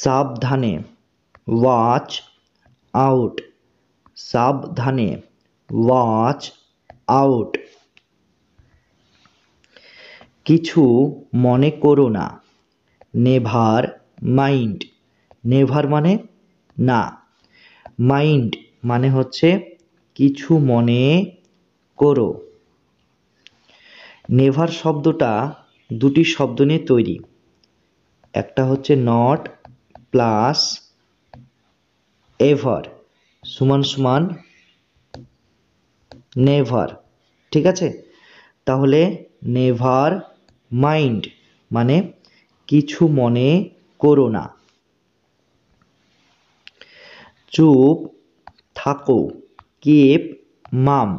সাবধানে, watch out, সাবধানে, watch out. কিছু মনে করো না, নেভার মাইন্ড, নেভার মানে না, মাইন্ড মানে হচ্ছে কিছু মনে করো। নেভার শব্দটা দুটি শব্দ নিয়ে তৈরি, একটা হচ্ছে নট প্লাস এভার সমান সমান নেভার, ঠিক আছে? তাহলে নেভার মাইন্ড মানে কিছু মনে করো না। চুপ থাকো, কিপ মাম,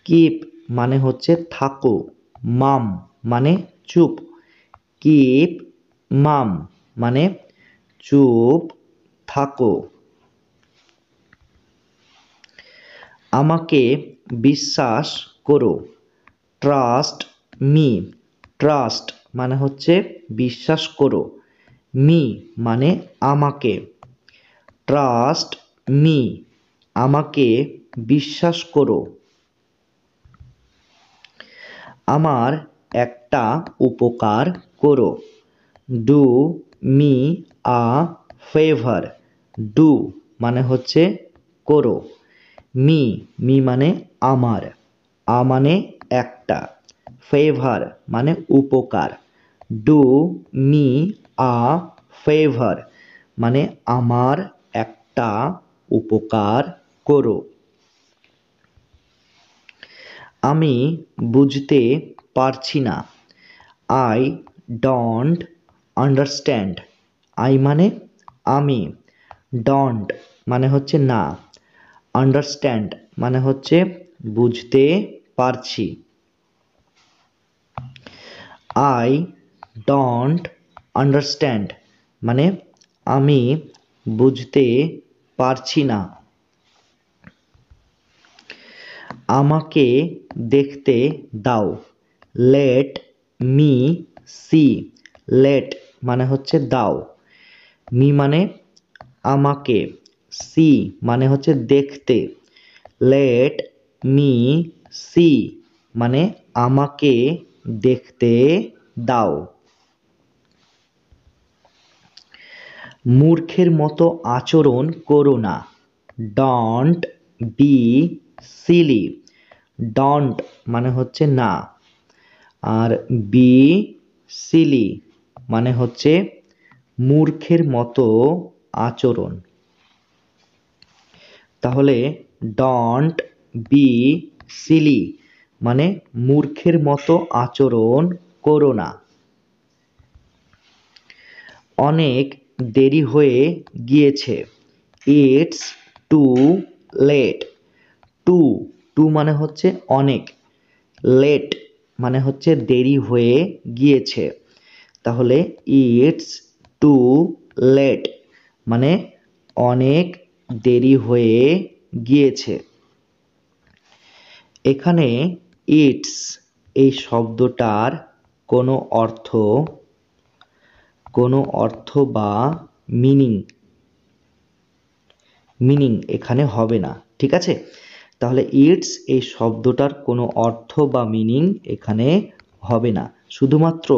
কিপ মানে হচ্ছে থাকো, মাম মানে চুপ, কিপ মাম মানে চুপ থাকো। আমাকে বিশ্বাস করো, ট্রাস্ট মি, ট্রাস্ট মানে হচ্ছে বিশ্বাস করো, মি মানে আমাকে, ট্রাস্ট মি আমাকে বিশ্বাস করো। আমার একটা উপকার করো, do me a favour, do মানে হচ্ছে করো, মি মি মানে আমার, আ মানে একটা, ফেভার মানে উপকার, ডু মি আ ফেভার মানে আমার একটা উপকার করো। আমি বুঝতে পারছি না, আই ডোন্ট আন্ডারস্ট্যান্ড, আই মানে আমি, ডোন্ট মানে হচ্ছে না, আন্ডারস্ট্যান্ড মানে হচ্ছে বুঝতে পারছি। আই ডোন্ট আন্ডারস্ট্যান্ড মানে আমি বুঝতে পারছি না। আমাকে দেখতে দাও, লেট মি সি, লেট মানে হচ্ছে দাও, মি মানে আমাকে, সি মানে হচ্ছে দেখতে, লেট মি সি মানে আমাকে দেখতে দাও। মূর্খের মতো আচরণ করো না, ডোন্ট বি সিলি, ডোন্ট মানে হচ্ছে না, আর বি সিলি মানে হচ্ছে মূর্খের মতো আচরণ। তাহলে ডোন্ট বি সিলি মানে মূর্খের মতো আচরণ করো না। অনেক দেরি হয়ে গিয়েছে, ইটস টু লেট, টু টু মানে হচ্ছে অনেক, লেট মানে হচ্ছে দেরি হয়ে গিয়েছে, তাহলে ইটস টু লেট মানে অনেক দেরি হয়ে গিয়েছে। এখানে ইটস এই শব্দটার কোনো অর্থ বা মিনিং এখানে হবে না, ঠিক আছে? তাহলে ইটস এই শব্দটার কোনো অর্থ বা মিনিং এখানে হবে না, শুধুমাত্র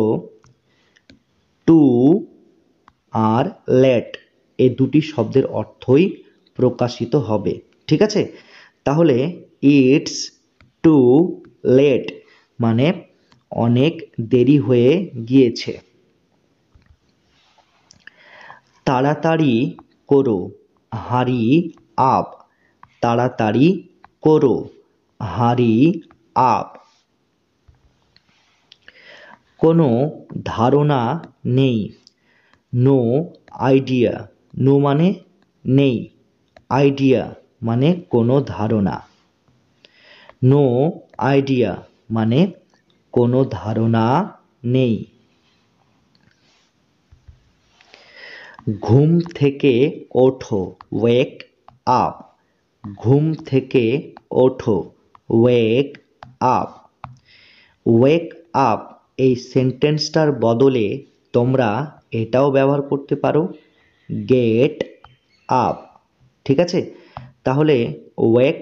টু আর লেট এই দুটি শব্দের অর্থই প্রকাশিত হবে, ঠিক আছে? তাহলে ইটস টু লেট মানে অনেক দেরি হয়ে গিয়েছে। তাড়াতাড়ি করো, হারি আপ, তাড়াতাড়ি করো, হারি আপ। কোনো ধারণা নেই, নো আইডিয়া, নো মানে নেই, আইডিয়া মানে কোনো ধারণা, নো আইডিয়া মানে কোনো ধারণা নেই। ঘুম থেকে ওঠো, ওয়েক আপ, ঘুম থেকে ওঠো, ওয়েক আপ। ওয়েক আপ এই সেন্টেন্সটার বদলে তোমরা এটাও ব্যবহার করতে পারো, গেট আপ। ঠিক আছে, তাহলে ওয়েক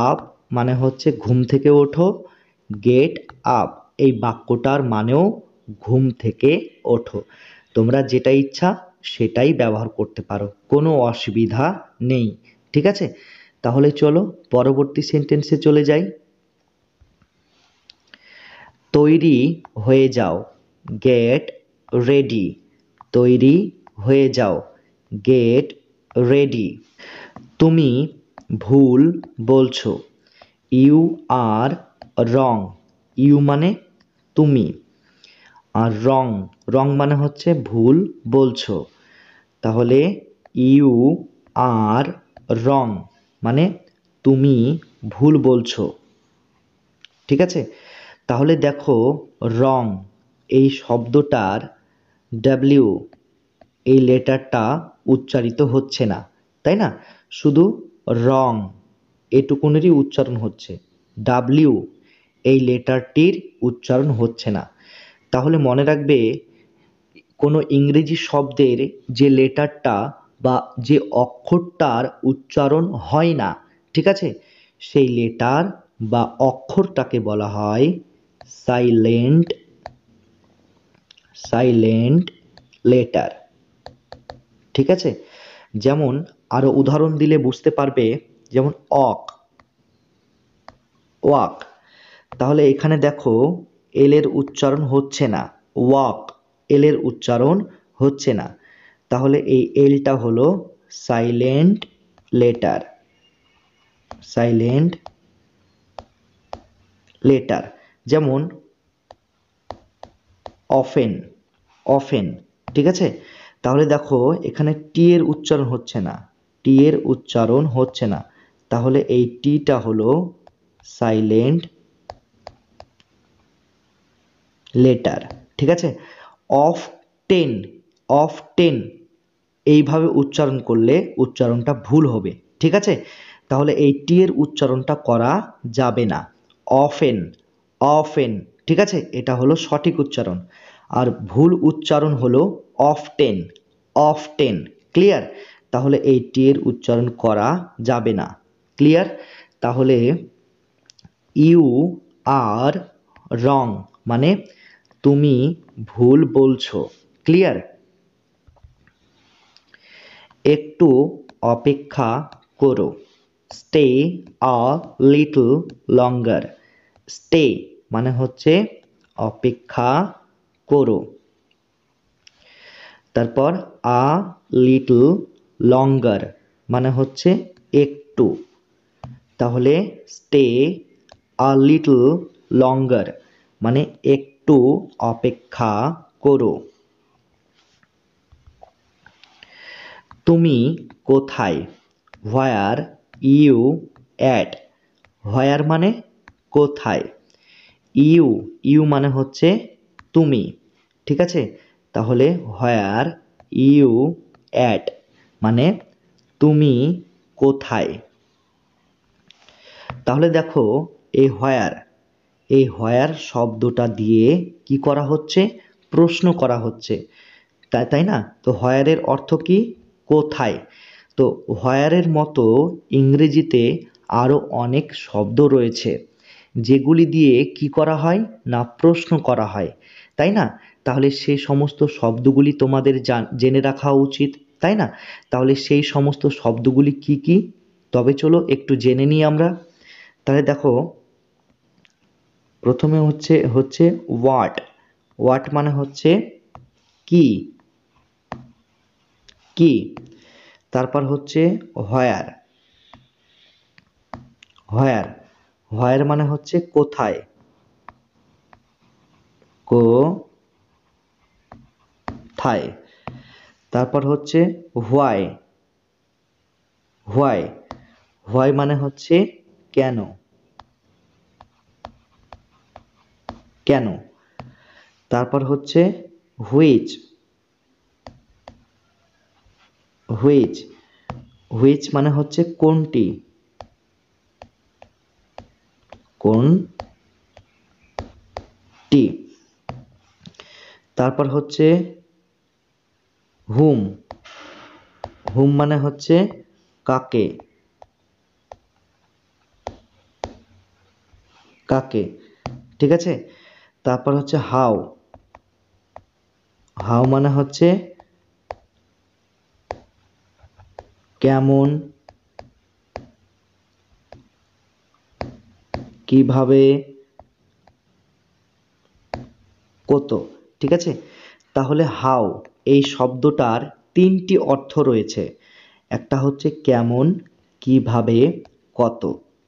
আপ মানে হচ্ছে ঘুম থেকে ওঠো, গেট আপ এই বাক্যটার মানেও ঘুম থেকে ওঠো। তোমরা যেটা ইচ্ছা সেটাই ব্যবহার করতে পারো, কোনো অসুবিধা নেই। ঠিক আছে, তাহলে চলো পরবর্তী সেন্টেন্সে চলে যাই। তৈরি হয়ে যাও, গেট রেডি। তৈরি হয়ে যাও, গেট রেডি। তুমি ভুল বলছো, ইউ আর রং। ইউ মানে তুমি, আর রং, রং মানে হচ্ছে ভুল বলছো। তাহলে ইউ আর রং মানে তুমি ভুল বলছো। ঠিক আছে, তাহলে দেখো রং এই শব্দটার ডাব্লিউ এই লেটারটা উচ্চারিত হচ্ছে না, তাই না? শুধু রং এটুকুনেরই উচ্চারণ হচ্ছে, ডাব্লিউ এই লেটারটির উচ্চারণ হচ্ছে না। তাহলে মনে রাখবে, কোনো ইংরেজি শব্দের যে লেটারটা বা যে অক্ষরটার উচ্চারণ হয় না, ঠিক আছে, সেই লেটার বা অক্ষরটাকে বলা হয় সাইলেন্ট, সাইলেন্ট লেটার। ঠিক আছে, যেমন আরো উদাহরণ দিলে বুঝতে পারবে, যেমন অক, ওয়াক। তাহলে এখানে দেখো এল এর উচ্চারণ হচ্ছে না, ওয়াক এল এর উচ্চারণ হচ্ছে না। তাহলে এই এলটা হলো সাইলেন্ট লেটার, সাইলেন্ট লেটার। যেমন অফেন, অফেন। ঠিক আছে, তাহলে দেখো এখানে টি এর উচ্চারণ হচ্ছে না, টি এর উচ্চারণ হচ্ছে না। তাহলে এই টিটা হলো সাইলেন্ট লেটার। ঠিক আছে, অফ টেন, অফ টেন এইভাবে উচ্চারণ করলে উচ্চারণটা ভুল হবে। ঠিক আছে, তাহলে এই টি এর উচ্চারণটা করা যাবে না, অফেন, অফেন। ঠিক আছে, এটা হলো সঠিক উচ্চারণ। আর ভুল উচ্চারণ হলো of ten, of ten. Clear? তাহলে এই টি এর উচ্চারণ করা যাবে না। ক্লিয়ার? তাহলে ইউ আর রং মানে তুমি ভুল বলছো। ক্লিয়ার? একটু অপেক্ষা করো, stay a little longer. Stay মানে হচ্ছে অপেক্ষা করো, তারপর আ লিটল লঙ্গার মানে হচ্ছে একটু। তাহলে স্টে আ লিটল লঙ্গার মানে একটু অপেক্ষা করো। তুমি কোথায়, হোয়ার ইউ অ্যাট। হোয়ার মানে কোথায়, ইউ, ইউ মানে হচ্ছে তুমি। ঠিক আছে, তাহলে হোয়ার ইউ অ্যাট মানে তুমি কোথায়। তাহলে দেখো এই হোয়ার, এই হোয়ার শব্দটা দিয়ে কি করা হচ্ছে, প্রশ্ন করা হচ্ছে, তাই তাই না? তো হোয়ারের অর্থ কি, কোথায়। তো হোয়ারের মতো ইংরেজিতে আরও অনেক শব্দ রয়েছে যেগুলি দিয়ে কি করা হয় না, প্রশ্ন করা হয়, তাই না? তাহলে সেই সমস্ত শব্দগুলি তোমাদের জেনে রাখা উচিত, তাই না? তাহলে সেই সমস্ত শব্দগুলি কি কি, তবে চলো একটু জেনে নিই আমরা। তাহলে দেখো প্রথমে হচ্ছে হচ্ছে ওয়াট, ওয়াট মানে হচ্ছে কি, কি। তারপর হচ্ছে হোয়ার, হোয়ার, হোয়ার মানে হচ্ছে কোথায়, কোথায়। তারপর হচ্ছে হোয়াই, হোয়াই, হোয়াই মানে হচ্ছে কেন, কেন। তারপর হচ্ছে হুইচ, হুইচ, হুইচ মানে হচ্ছে কোনটি, কোনটি। তারপর হচ্ছে হুম, হুম মানে হচ্ছে কাকে, কাকে, ঠিক আছে। তারপর হচ্ছে হাউ, হাউ মানে হচ্ছে কেমন, কিভাবে, কত, ঠিক আছে। তাহলে হাউ এই শব্দটার তিনটি অর্থ রয়েছে, একটা হচ্ছে কেমন, কিভাবে, কত,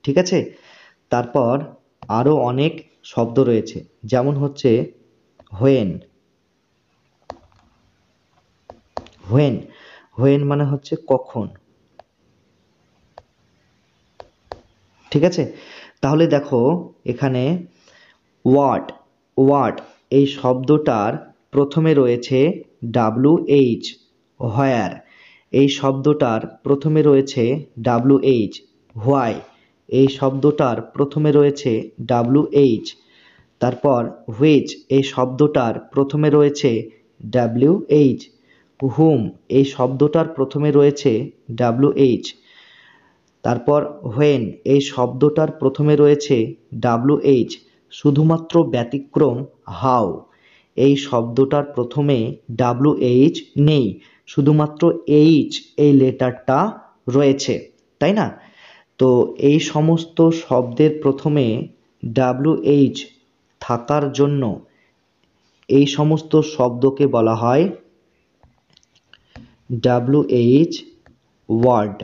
ঠিক আছে। তারপর আরও অনেক শব্দ রয়েছে, যেমন হচ্ছে হোয়েন, হোয়েন, হোয়েন মানে হচ্ছে কখন, ঠিক আছে। তাহলে দেখো এখানে হোয়াট, হোয়াট এই শব্দটার প্রথমে রয়েছে WH, হোয়ার এই শব্দটার প্রথমে রয়েছে WH, হোয়াই এই শব্দটার প্রথমে রয়েছে WH, তারপর হুইচ এই শব্দটার প্রথমে রয়েছে WH, হুম এই শব্দটার প্রথমে রয়েছে WH, তারপর হোয়েন এই শব্দটার প্রথমে রয়েছে WH, শুধুমাত্র ব্যতিক্রম হাউ এই শব্দটার প্রথমে WH নেই, শুধুমাত্র H এই লেটারটা রয়েছে, তাই না? তো এই সমস্ত শব্দের প্রথমে WH থাকার জন্য এই সমস্ত শব্দকে বলা হয় WH ওয়ার্ড,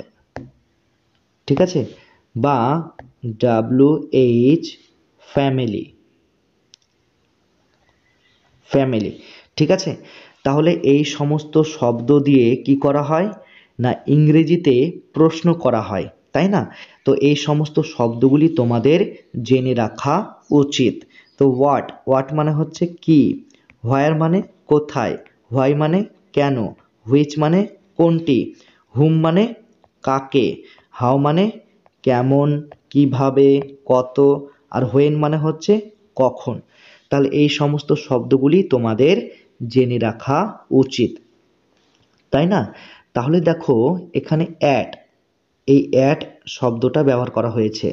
ঠিক আছে, বা WH ফ্যামিলি, ফ্যামিলি, ঠিক আছে। তাহলে এই সমস্ত শব্দ দিয়ে কি করা হয় না ইংরেজিতে প্রশ্ন করা হয়, তাই না? তো এই সমস্ত শব্দগুলি তোমাদের জেনে রাখা উচিত। তো হোয়াট, হোয়াট মানে হচ্ছে কি, হোয়ার মানে কোথায়, হোয়াই মানে কেন, হুইচ মানে কোনটি, হুম মানে কাকে, হাউ মানে কেমন, কিভাবে, কত, আর হোয়েন মানে হচ্ছে কখন। তাহলে এই সমস্ত শব্দগুলি তোমাদের জেনে রাখা উচিত, তাই না? তাহলে দেখো এখানে অ্যাট, এই অ্যাট শব্দটা ব্যবহার করা হয়েছে।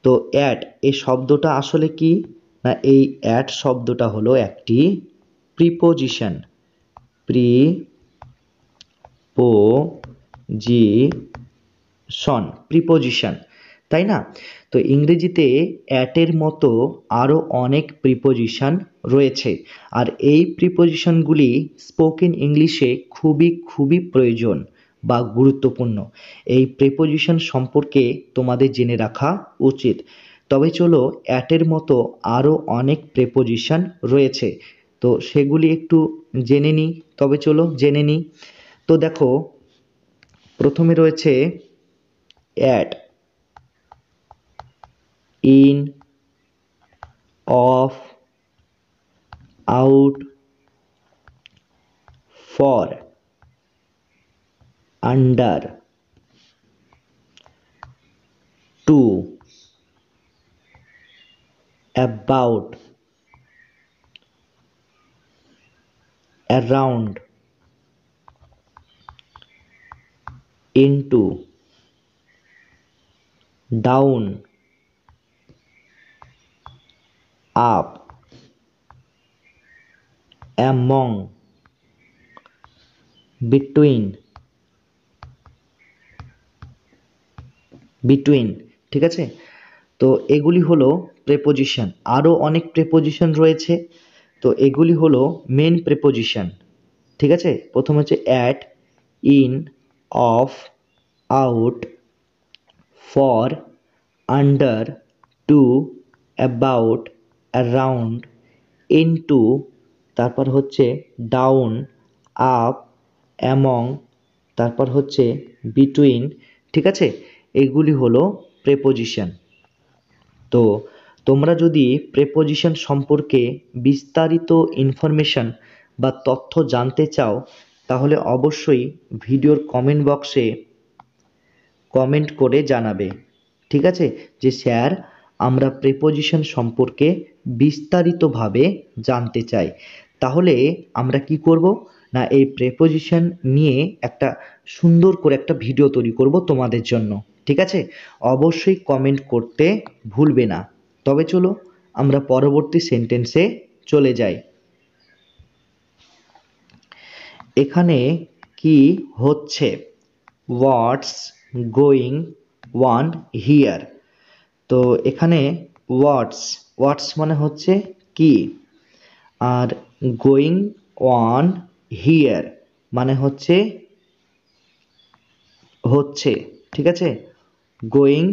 তো অ্যাট এই শব্দটা আসলে কি না, এই অ্যাট শব্দটা হলো একটি প্রিপোজিশন, প্রিপোজিশন, তাই না? তো ইংরেজিতে অ্যাটের মতো আরও অনেক প্রিপোজিশন রয়েছে, আর এই প্রিপোজিশনগুলি স্পোকেন ইংলিশে খুবই খুবই প্রয়োজন বা গুরুত্বপূর্ণ। এই প্রিপোজিশন সম্পর্কে তোমাদের জেনে রাখা উচিত। তবে চলো অ্যাটের মতো আরও অনেক প্রিপোজিশন রয়েছে, তো সেগুলি একটু জেনে নিই। তবে চলো জেনে নিই। তো দেখো প্রথমে রয়েছে at, in, of, out, for, under, to, about, around, into, down, up, among, between, between, ঠিক আছে। তো এগুলি হলো প্রেপোজিশন, আরও অনেক প্রেপোজিশন রয়েছে। তো এগুলি হলো মেন প্রেপোজিশন, ঠিক আছে। প্রথম হচ্ছে at, in, of, out, for, under, to, about, around, into, তারপর হচ্ছে ডাউন, আপ, অ্যামং, তারপর হচ্ছে বিটুইন, ঠিক আছে। এগুলি হলো প্রেপোজিশন। তো তোমরা যদি প্রেপোজিশন সম্পর্কে বিস্তারিত ইনফরমেশন বা তথ্য জানতে চাও, তাহলে অবশ্যই ভিডিওর কমেন্ট বক্সে কমেন্ট করে জানাবে, ঠিক আছে, যে স্যার আমরা প্রেপোজিশন সম্পর্কে বিস্তারিতভাবে জানতে চাই। তাহলে আমরা কি করব না এই প্রেপোজিশন নিয়ে একটা সুন্দর করে একটা ভিডিও তৈরি করব তোমাদের জন্য, ঠিক আছে? অবশ্যই কমেন্ট করতে ভুলবে না। তবে চলো আমরা পরবর্তী সেন্টেন্সে চলে যাই। এখানে কি হচ্ছে? What's going on here. তো এখানে হোয়াটস মানে হচ্ছে কি, আর গোয়িং অন হিয়ার মানে হচ্ছে হচ্ছে, ঠিক আছে? গোয়িং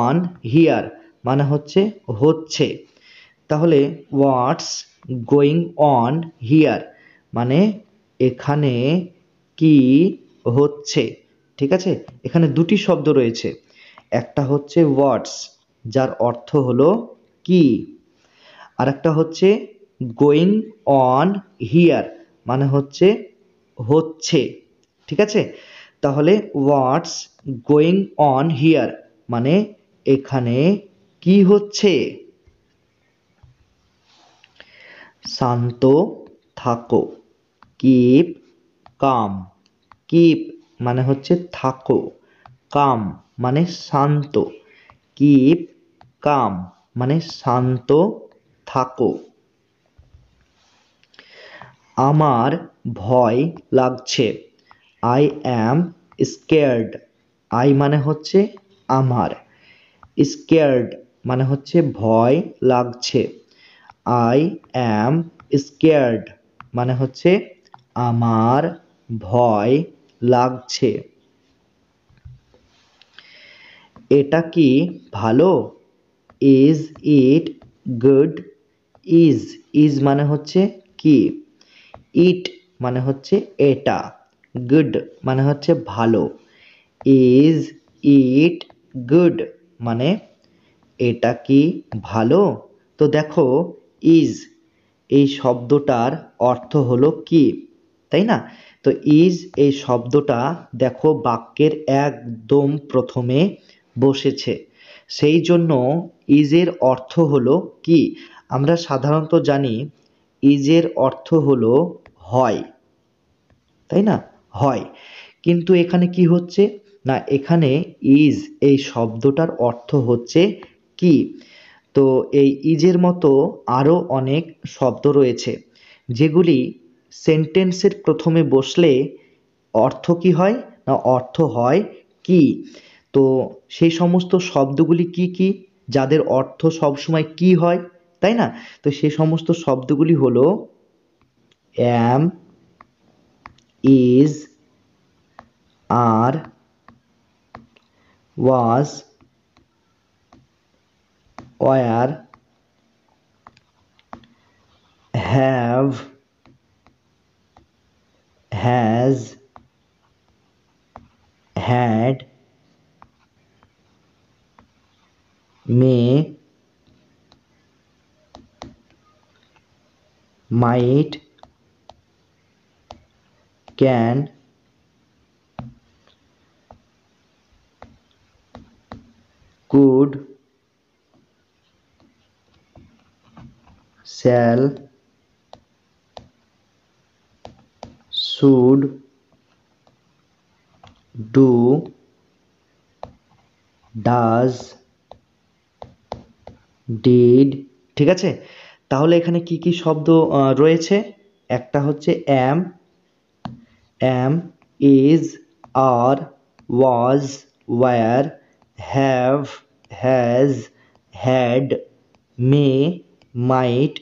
অন হিয়ার মানে হচ্ছে হচ্ছে। তাহলে হোয়াটস গোয়িং অন হিয়ার মানে এখানে কি হচ্ছে, ঠিক আছে? এখানে দুটি শব্দ রয়েছে, একটা হচ্ছে হোয়াটস যার অর্থ হলো কি, আর একটা হচ্ছে গোয়িং অন হিয়ার মানে হচ্ছে হচ্ছে, ঠিক আছে? তাহলে হোয়াটস গোয়িং অন হিয়ার মানে এখানে কি হচ্ছে? শান্ত থাকো, কিপ কাম। কিপ মানে হচ্ছে থাকো, কাম মানে শান্ত, কিপ কাম মানে শান্ত থাকো। আমার ভয় লাগছে, আই অ্যাম স্কেয়ার্ড। আই মানে হচ্ছে আমার, স্কেয়ার্ড মানে হচ্ছে ভয় লাগছে, আই অ্যাম স্কেয়ার্ড মানে হচ্ছে আমার ভয় লাগছে। এটা কি ভালো? Is it good? ইজ মানে হচ্ছে কি, ইট মানে হচ্ছে এটা, গুড মানে হচ্ছে ভালো, ইজ ইট গুড মানে এটা কি ভালো? তো দেখো ইজ এই শব্দটার অর্থ হলো কি, তাই না? তো ইজ এই শব্দটা দেখো বাক্যের একদম প্রথমে বসেছে, সেই জন্য ইজের অর্থ হলো কি। আমরা সাধারণত জানি ইজের অর্থ হলো হয়, তাই না? হয়, কিন্তু এখানে কি হচ্ছে না, এখানে ইজ এই শব্দটার অর্থ হচ্ছে কি। তো এই ইজের মতো আরও অনেক শব্দ রয়েছে যেগুলি সেন্টেন্সের প্রথমে বসলে অর্থ কি হয় না, অর্থ হয় কি। তো সেই সমস্ত শব্দগুলি কি কি, যাদের অর্থ সবসময় কি হয়, তাই না? তো সেই সমস্ত শব্দগুলি হলো am, is, are, was, were, have, has, had, may, might, can, could, shall, should, do, does, did, ঠিক আছে? তাহলে এখানে কি কি শব্দ রয়েছে? একটা হচ্ছে am, is, are, was, were, have, has, had, may, might,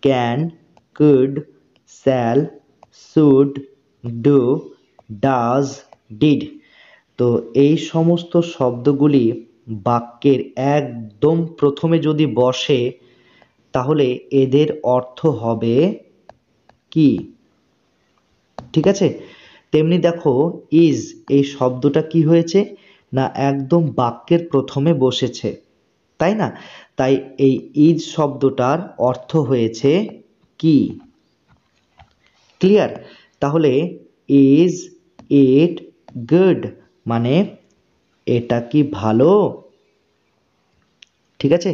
can, could, shall, should, do, does, did। তো এই সমস্ত শব্দগুলি বাক্যের একদম প্রথমে যদি বসে তাহলে এদের অর্থ হবে কি, ঠিক আছে? তেমনি দেখো ইজ এই শব্দটা কি হয়েছে না, একদম বাক্যের প্রথমে বসেছে, তাই না? তাই এই ইজ শব্দটার অর্থ হয়েছে কি। ক্লিয়ার? তাহলে ইজ ইট গুড মানে এটা কি ভালো, ঠিক আছে?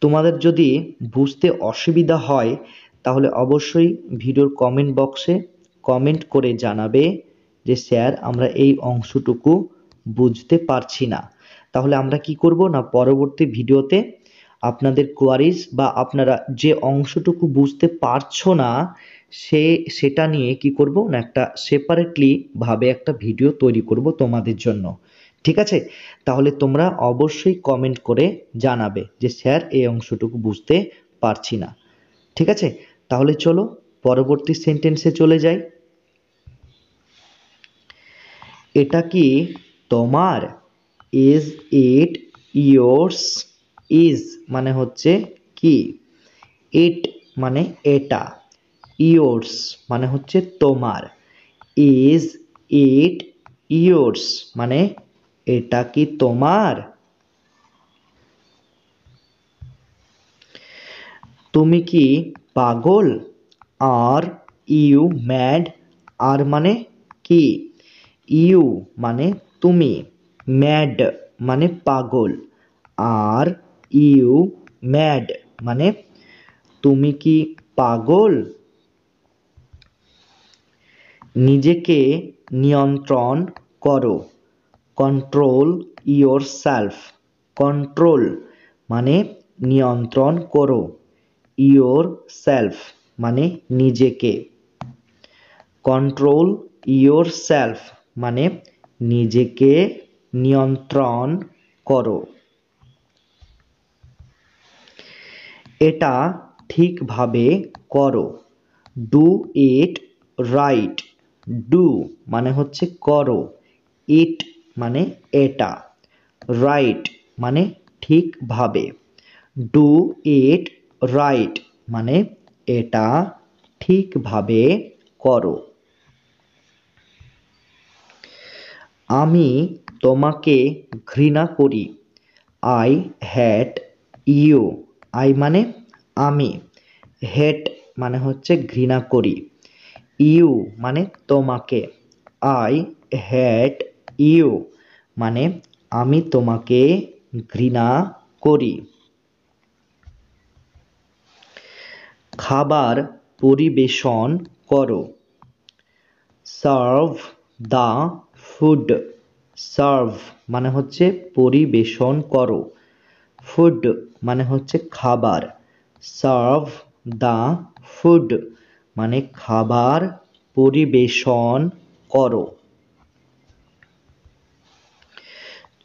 তোমাদের যদি বুঝতে অসুবিধা হয় তাহলে অবশ্যই ভিডিওর কমেন্ট বক্সে কমেন্ট করে জানাবে যে স্যার আমরা এই অংশটুকু বুঝতে পারছি না। তাহলে আমরা কি করব না, পরবর্তী ভিডিওতে আপনাদের কোয়ারিজ বা আপনারা যে অংশটুকু বুঝতে পারছো না সেটা নিয়ে কি করব না, একটা সেপারেটলি ভাবে একটা ভিডিও তৈরি করব তোমাদের জন্য। ঠিক আছে? তাহলে তোমরা অবশ্যই কমেন্ট করে জানাবে যে স্যার এই অংশটুকু বুঝতে পারছি না। ঠিক আছে? তাহলে চলো পরবর্তী সেন্টেন্সে চলে যাই। এটা কি তোমার? Is it yours? ইজ মানে হচ্ছে কি, ইট মানে এটা, ইয়োর্স মানে হচ্ছে তোমার, ইজ ইট ইয়োর্স মানে এটা কি তোমার? তুমি কি পাগল? Are you mad? আর মানে কি, ইউ মানে তুমি, ম্যাড মানে পাগল, আর ইউ ম্যাড মানে তুমি কি পাগল? নিজেকে নিয়ন্ত্রণ করো, কন্ট্রোল ইয়োর সেলফ। কন্ট্রোল মানে নিয়ন্ত্রণ করো, ইয়োর সেলফ মানে নিজেকে। কন্ট্রোল ইয়োর সেলফ মানে নিজেকে নিয়ন্ত্রণ করো। এটা ঠিকভাবে করো, ডু ইট রাইট। ডু মানে হচ্ছে করো, ইট মানে এটা, রাইট মানে ঠিকভাবে। ডু ইট রাইট মানে এটা ঠিকভাবে করো। আমি তোমাকে ঘৃণা করি, আই হ্যাট ইউ। আই মানে আমি, হেট মানে হচ্ছে ঘৃণা করি, ইউ মানে তোমাকে, আই হ্যাট ইউ মানে আমি তোমাকে ঘৃণা করি। খাবার পরিবেশন করো, সার্ভ দ্য ফুড। সার্ভ মানে হচ্ছে পরিবেশন করো, ফুড মানে হচ্ছে খাবার, সার্ভ দ্য ফুড মানে খাবার পরিবেশন করো।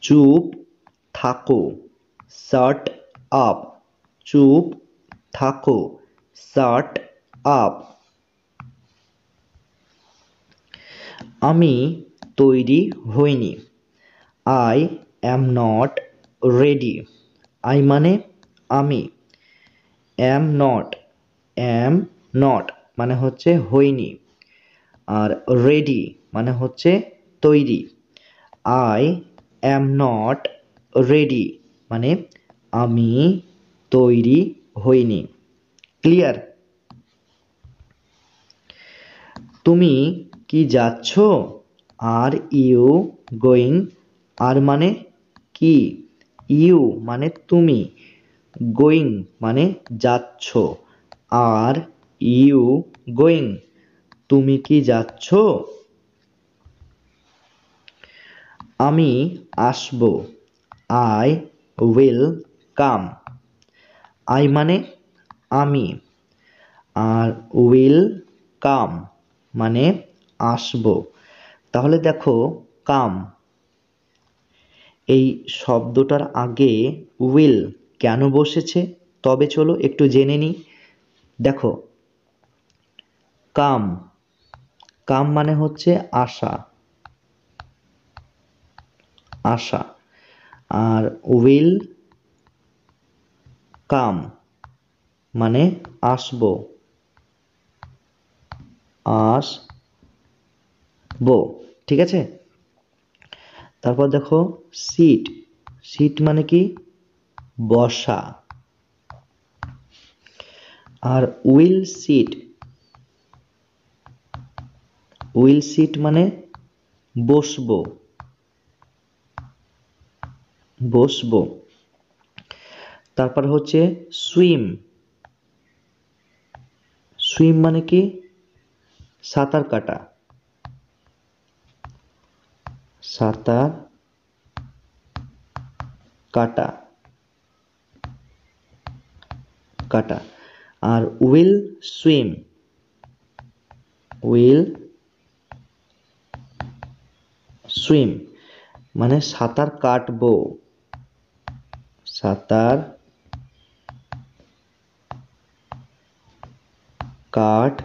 চুপ থাকো, শাট আপ। চুপ থাকো, শাট আপ। আমি তৈরি হইনি, I am not ready. I মানে আমি, অ্যাম নট মানে হচ্ছে হইনি, আর রেডি মানে হচ্ছে তৈরি। আই অ্যাম নট রেডি মানে আমি তৈরি হইনি। ক্লিয়ার? তুমি কি যাচ্ছ? Are you going? আর মানে কি, ইউ মানে তুমি, গোয়িং মানে যাচ্ছ, আর ইউ গোয়িং তুমি কি যাচ্ছ? আমি আসব, আই উইল কাম। আই মানে আমি, আর উইল কাম মানে আসব। তাহলে দেখো কাম এই শব্দটার আগে উইল কেন বসেছে, তবে চলো একটু জেনে নিই। দেখো কাম, কাম মানে হচ্ছে আসা, আসা, আর উইল কাম মানে আসব, আসবো। ঠিক আছে? তারপর দেখো সিট, সিট মানে কি, বসা, আর উইল সিট, উইল সিট মানে বসবো, বসবো। তারপর হচ্ছে সুইম, সুইম মানে কি, সাঁতার কাটা, সাঁতার কাটা, কাটা। আর উইল সুইম, উইল সুইম মানে সাঁতার কাটবো, সাঁতার কাটবো।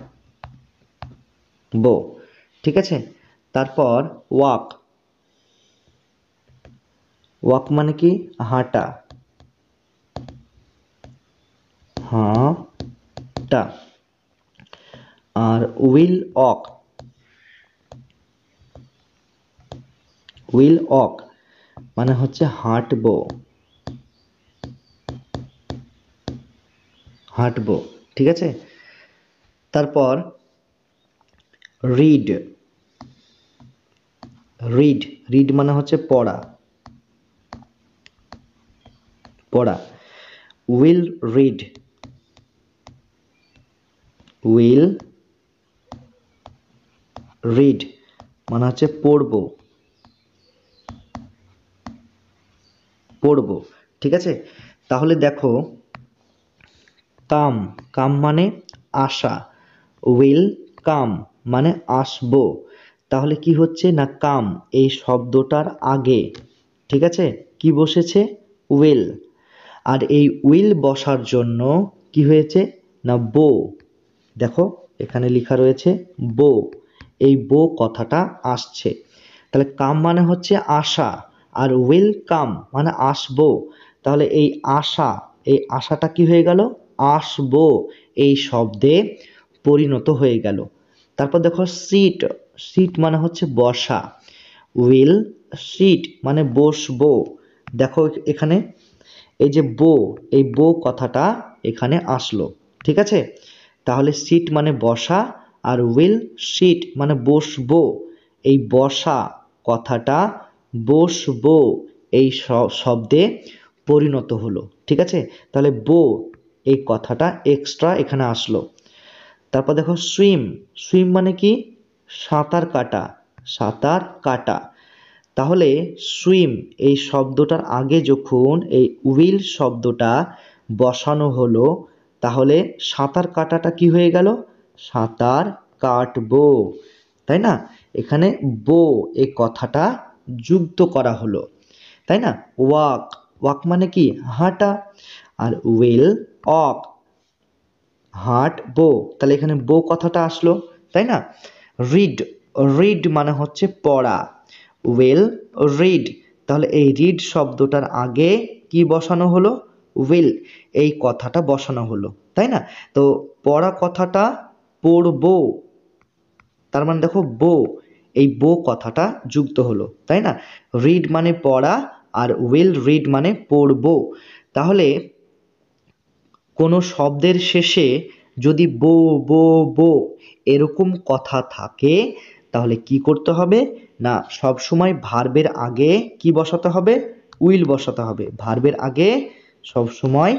ঠিক আছে। তারপর ওয়াক, ওয়াক মানে কি হাঁটা, হাঁটা। আর উইল ওয়াক, উইল ওয়াক মানে হচ্ছে হাঁটবো, হাঁটবো। ঠিক আছে। তারপর রিড, রিড, রিড মানে হচ্ছে পড়া, পড়া। উইল রিড, উইল রিড মানে হচ্ছে পড়বো, পড়বো। ঠিক আছে। তাহলে দেখো কাম, কাম মানে আসা, উইল কাম মানে আসবো। তাহলে কি হচ্ছে না কাম এই শব্দটার আগে, ঠিক আছে, কি বসেছে উইল। আর এই উইল বসার জন্য কি হয়েছে না বো, দেখো এখানে লেখা রয়েছে বো, এই বো কথাটা আসছে। তাহলে কাম মানে হচ্ছে আসা, আর উইল কাম মানে আসবো। তাহলে এই আশা, এই আশাটা কি হয়ে গেল আসবো এই শব্দে পরিণত হয়ে গেল। তারপর দেখো সিট, সিট মানে হচ্ছে বসা, উইল সিট মানে বসবো। দেখো এখানে এই যে বো, এই বো কথাটা এখানে আসলো। ঠিক আছে। তাহলে সিট মানে বসা, আর উইল সিট মানে বসবো, এই বসা কথাটা বসবো এই শব্দে পরিণত হলো। ঠিক আছে। তাহলে বো এই কথাটা এক্সট্রা এখানে আসলো। তারপর দেখো সুইম, সুইম মানে কি সাঁতার কাটা, সাঁতার কাটা। তাহলে সুইম এই শব্দটার আগে যখন এই উইল শব্দটা বসানো হলো, তাহলে সাঁতার কাটাটা কি হয়ে গেল সাঁতার কাটবো, তাই না। এখানে বো এই কথাটা যুক্ত করা হলো, তাই না। ওয়াক, ওয়াক মানে কি হাঁটা, আর উইল ওয়াক হাঁটবো, তাহলে এখানে বো কথাটা আসলো, তাই না। রিড, রিড মানে হচ্ছে পড়া, উইল রিড। তাহলে এই রিড শব্দটার আগে কি বসানো হলো উইল, এই কথাটা বসানো হলো, তাই না। তো পড়া কথাটা পড়বো, তার মানে দেখো বো, এই বো কথাটা যুক্ত হলো, তাই না। রিড মানে পড়া, আর উইল রিড মানে পড়বো। তাহলে কোনো শব্দের শেষে যদি বো বো বো এরকম কথা থাকে, তাহলে কি করতে হবে না সব সময় ভার্বের আগে কি বসাতে হবে উইল বসাতে হবে, ভার্বের আগে সব সময়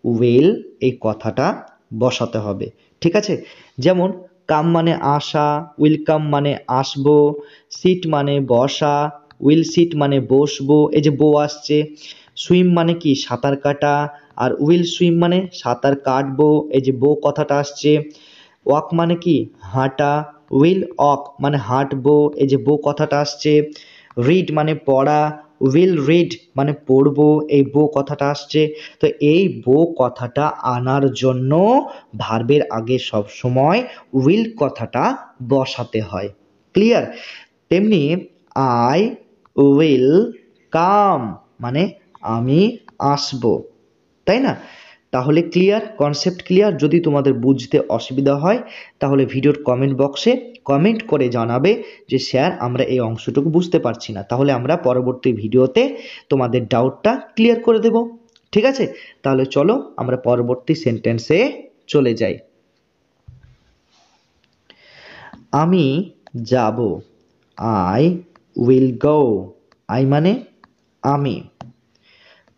উইল এই কথাটা বসাতে হবে। ঠিক আছে। যেমন কাম মানে আসা, উইল কাম মানে আসবো, সিট মানে বসা, উইল সিট মানে বসবো, এই যে বো আসছে। সুইম মানে কি সাঁতার কাটা, আর উইল সুইম মানে সাঁতার কাটবো, এই যে বো কথাটা আসছে। ওয়াক মানে কি হাঁটা, উইল ওয়াক মানে হাঁটবো, এই যে বো কথাটা আসছে। রিড মানে পড়া, উইল রিড মানে পড়বো, এই বো কথাটা আসছে। তো এই বো কথাটা আনার জন্য ভার্বের আগে সব সময় উইল কথাটা বসাতে হয়। ক্লিয়ার। তেমনি আই উইল কাম মানে আমি আসবো, তাই না। তাহলে ক্লিয়ার, কনসেপ্ট ক্লিয়ার। যদি তোমাদের বুঝতে অসুবিধা হয় তাহলে ভিডিওর কমেন্ট বক্সে কমেন্ট করে জানাবে যে স্যার আমরা এই অংশটুকু বুঝতে পারছি না, তাহলে আমরা পরবর্তী ভিডিওতে তোমাদের ডাউটটা ক্লিয়ার করে দেব। ঠিক আছে। তাহলে চলো আমরা পরবর্তী সেন্টেন্সে চলে যাই। আমি যাব, আই উইল গো, আই মানে আমি,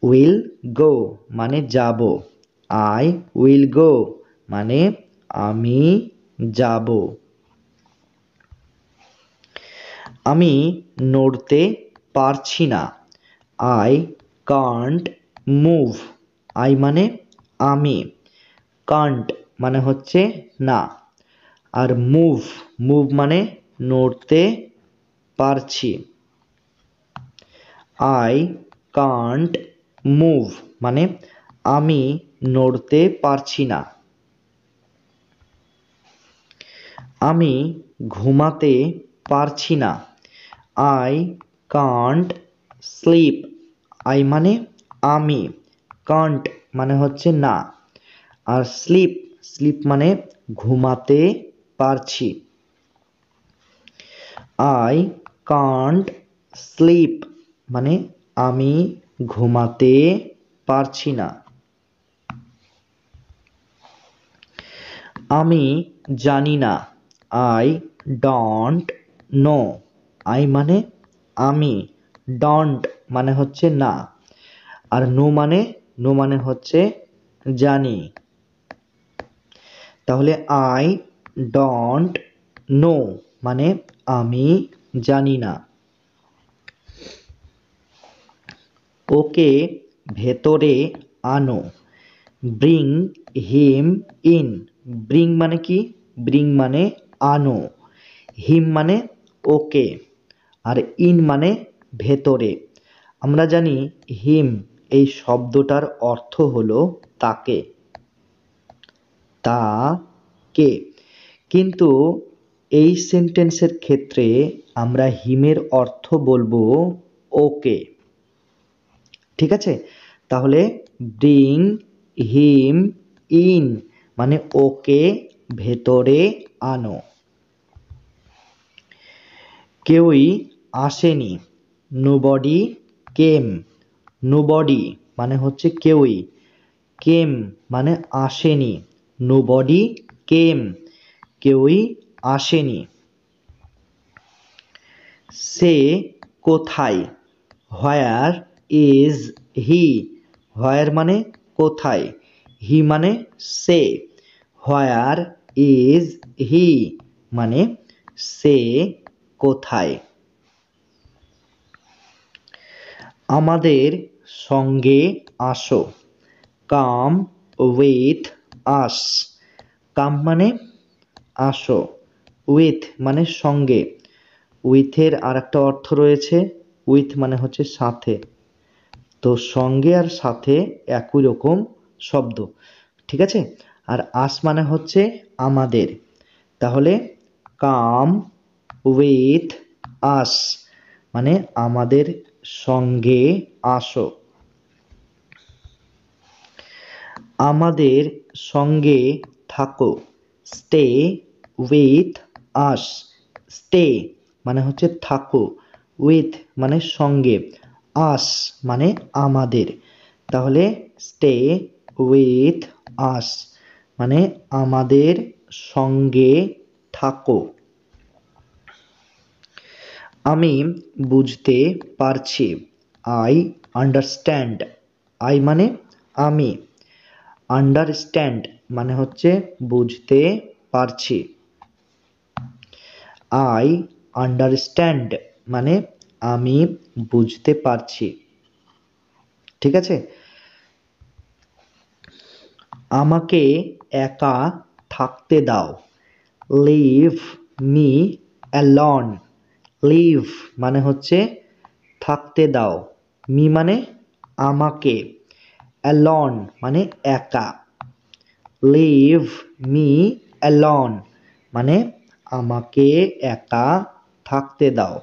উইল গো মানে যাব, আই উইল গো মানে আমি যাব। আমি নড়তে পারছি না। I can't move. আই মানে আমি, কান্ট মানে হচ্ছে না, আর মুভ, মুভ মানে নড়তে পারছি। আই কান্ট মুভ মানে আমি নড়তে পারছি না। আমি ঘুমাতে পারছি না। I can't slip. আই মানে আমি, কান্ট মানে হচ্ছে না, আর স্লিপ, স্লিপ মানে ঘুমাতে পারছি। আই কান্ট স্লিপ মানে আমি ঘুমাতে পারছি না। আমি জানি না। I don't know. আই মানে আমি, ডোন্ট মানে হচ্ছে না, আর নো মানে হচ্ছে জানি। তাহলে আই ডোন্ট নো মানে আমি জানি না। ওকে ভেতরে আনো। Bring him in. ব্রিং মানে কি? ব্রিং মানে আনো, হিম মানে ওকে, আর ইন মানে ভেতরে। আমরা জানি হিম এই শব্দটার অর্থ হলো তাকে, তাকে, কিন্তু এই সেন্টেন্সের ক্ষেত্রে আমরা হিমের অর্থ বলবো ওকে। ঠিক আছে, তাহলে ব্রিং হিম ইন মানে ওকে ভেতরে আনো। কেউই আসেনি। নোবডি কেম। নোবডি মানে হচ্ছে কেউই, কেম মানে আসেনি, নোবডি কেম কেউই আসেনি। সে কোথায়? Where is he. হোয়ার মানে কোথায়, হি মানে সে, হোয়ার ইজ হি মানে সে কোথায়। আমাদের সঙ্গে আসো। Come with us. কাম মানে আসো, উইথ মানে সঙ্গে, উইথের আর একটা অর্থ রয়েছে, উইথ মানে হচ্ছে সাথে, তো সঙ্গে আর সাথে একই রকম শব্দ। ঠিক আছে, আর আস মানে হচ্ছে আমাদের, তাহলে কাম উইথ আস মানে আমাদের সঙ্গে আসো। আমাদের সঙ্গে থাকো। Stay with us. স্টে মানে হচ্ছে থাকো, উইথ মানে সঙ্গে, আস মানে আমাদের, তাহলে স্টে উইথ আস মানে আমাদের সঙ্গে থাকো। আমি বুঝতে পারছি। I understand. আই মানে আমি, আন্ডারস্ট্যান্ড মানে হচ্ছে বুঝতে পারছি। আই আন্ডারস্ট্যান্ড মানে আমি বুঝতে পারছি। ঠিক আছে, আমাকে একা থাকতে দাও। Leave me alone. লিভ মানে হচ্ছে থাকতে দাও, মি মানে আমাকে, অ্যালোন মানে একা, লিভ মি অ্যালোন মানে আমাকে একা থাকতে দাও।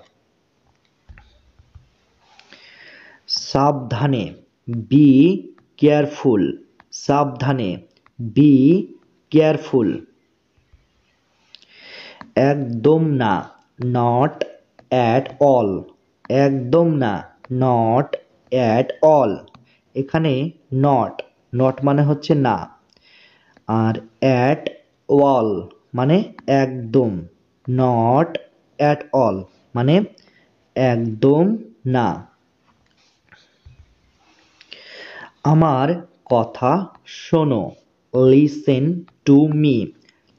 সাবধানে, বি কেয়ারফুল। সাবধানে, বি কেয়ারফুল। একদম না, নট অ্যাট অল। একদম না, নট অ্যাট অল। এখানে নট, নট মানে হচ্ছে না, আর অ্যাট অল মানে একদম, নট অ্যাট অল মানে একদম না। আমার কথা শোনো। Listen to me.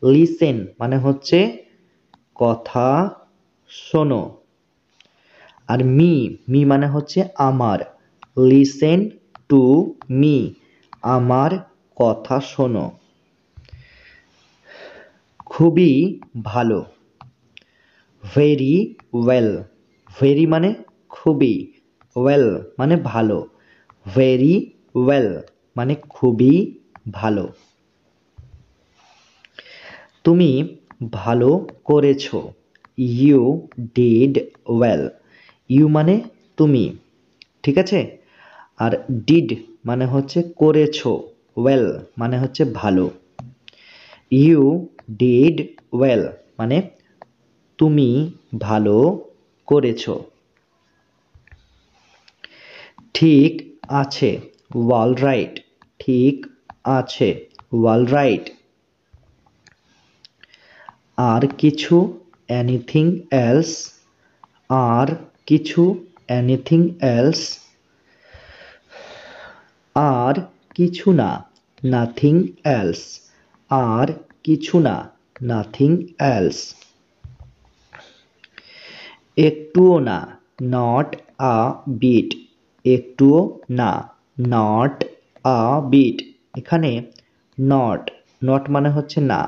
লিসেন মানে হচ্ছে কথা শোনো, আর মি, মি মানে হচ্ছে আমার। লিসেন টু মি, আমার কথা শোনো। খুবই ভালো, ভেরি ওয়েল। ভেরি মানে খুবই, ওয়েল মানে ভালো। ভেরি ওয়েল মানে খুবই ভালো। তুমি ভালো করেছো, ইউ ডিড ওয়েল। ইউ মানে তুমি, ঠিক আছে? আর ডিড মানে হচ্ছে করেছো, ওয়েল মানে হচ্ছে ভালো। ইউ ডিড ওয়েল মানে তুমি ভালো করেছো। ঠিক আছে, অল রাইট। ঠিক আছে, অল রাইট। আর কিছু, এনিথিং এলস। আর কিছু, এনিথিং এলস। আর কিছু না, নাথিং এলস। আর কিছু না, নাথিং এলস। একটুও না, নট আ বিট। একটুও না, নট আ বিট। এখানে নট, নট মানে হচ্ছে না,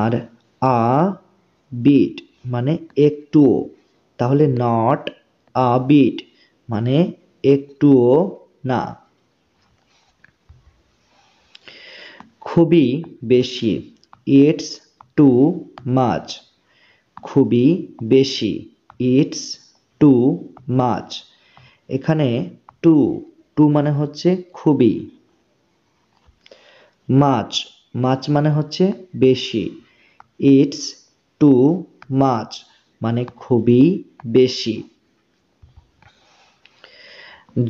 আর আ বিট মানে একটুও। তাহলে নট আ বিট মানে একটুও না। খুবই বেশি, ইটস টু মাচ। খুবই বেশি, ইটস টু মাচ। এখানে টু, টু মানে হচ্ছে খুবই। মাচ, মাচ মানে হচ্ছে বেশি। ইটস টু মাচ মানে খুবই বেশি।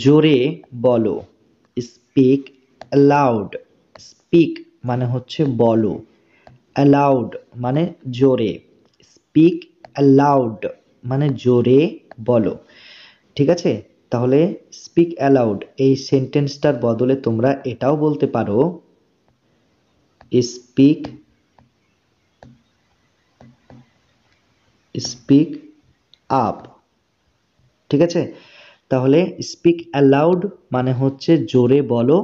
জোরে বলো, স্পিক অ্যালাউড। স্পিক মানে হচ্ছে বলো, অ্যালাউড মানে জোরে। স্পিক অ্যালাউড মানে জোরে বলো, ঠিক আছে? তাহলে স্পিক অ্যালাউড এই সেন্টেন্সটার বদলে তোমরা এটাও বলতে পারো, স্পিক, স্পিক আপ, ঠিক আছে? তাহলে স্পিক অ্যালাউড মানে হচ্ছে জোরে বলো,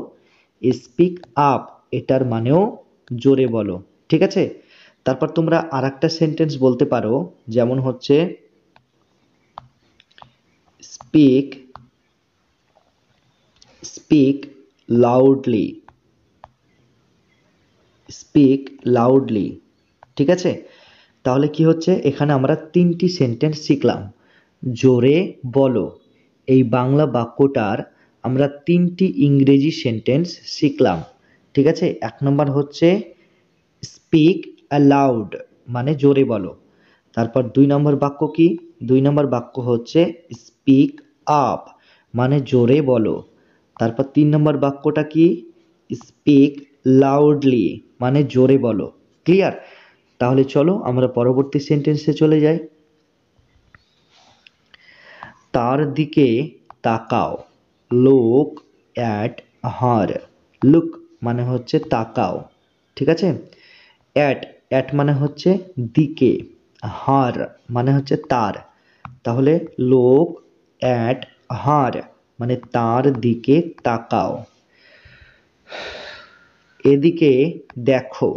স্পিক আপ এটার মানেও জোরে বলো, ঠিক আছে? তারপর তোমরা আরেকটা সেন্টেন্স বলতে পারো, যেমন হচ্ছে speak, speak loudly. Speak loudly, ঠিক আছে? তাহলে কি হচ্ছে, এখানে আমরা তিনটি সেন্টেন্স শিখলাম। জোরে বলো, এই বাংলা বাক্যটার আমরা তিনটি ইংরেজি সেন্টেন্স শিখলাম, ঠিক আছে? এক নম্বর হচ্ছে স্পিক অ্যালাউড মানে জোরে বলো। তারপর দুই নম্বর বাক্য কি? দুই নম্বর বাক্য হচ্ছে স্পিক আপ মানে জোরে বলো। তারপর তিন নম্বর বাক্যটা কি? স্পিক লাউডলি মানে জোরে বলো। ক্লিয়ার? তাহলে চলো আমরা পরবর্তী সেন্টেন্সে চলে যাই। তার দিকে তাকাও, লুক অ্যাট হার। লুক মানে হচ্ছে তাকাও, ঠিক আছে? অ্যাট, অ্যাট মানে হচ্ছে দিকে, হার মানে হচ্ছে তার। তাহলে লুক অ্যাট হার মানে তার দিকে তাকাও। এদিকে দেখো,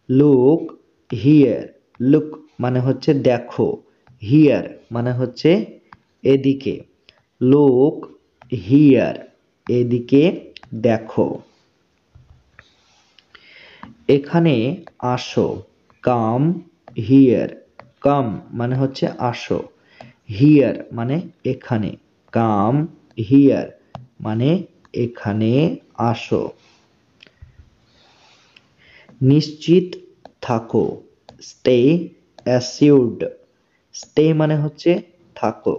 লুক হিয়ার। লুক মানে হচ্ছে দেখো, হিয়ার মানে হচ্ছে এদিকে। লুক হিয়ার, এদিকে দেখো। এখানে আসো, কাম হিয়ার। কাম মানে হচ্ছে আসো, হিয়ার মানে এখানে। কাম হিয়ার মানে এখানে আসো। নিশ্চিত থাকো, স্টে অ্যাসিউরড। স্টে মানে হচ্ছে থাকো,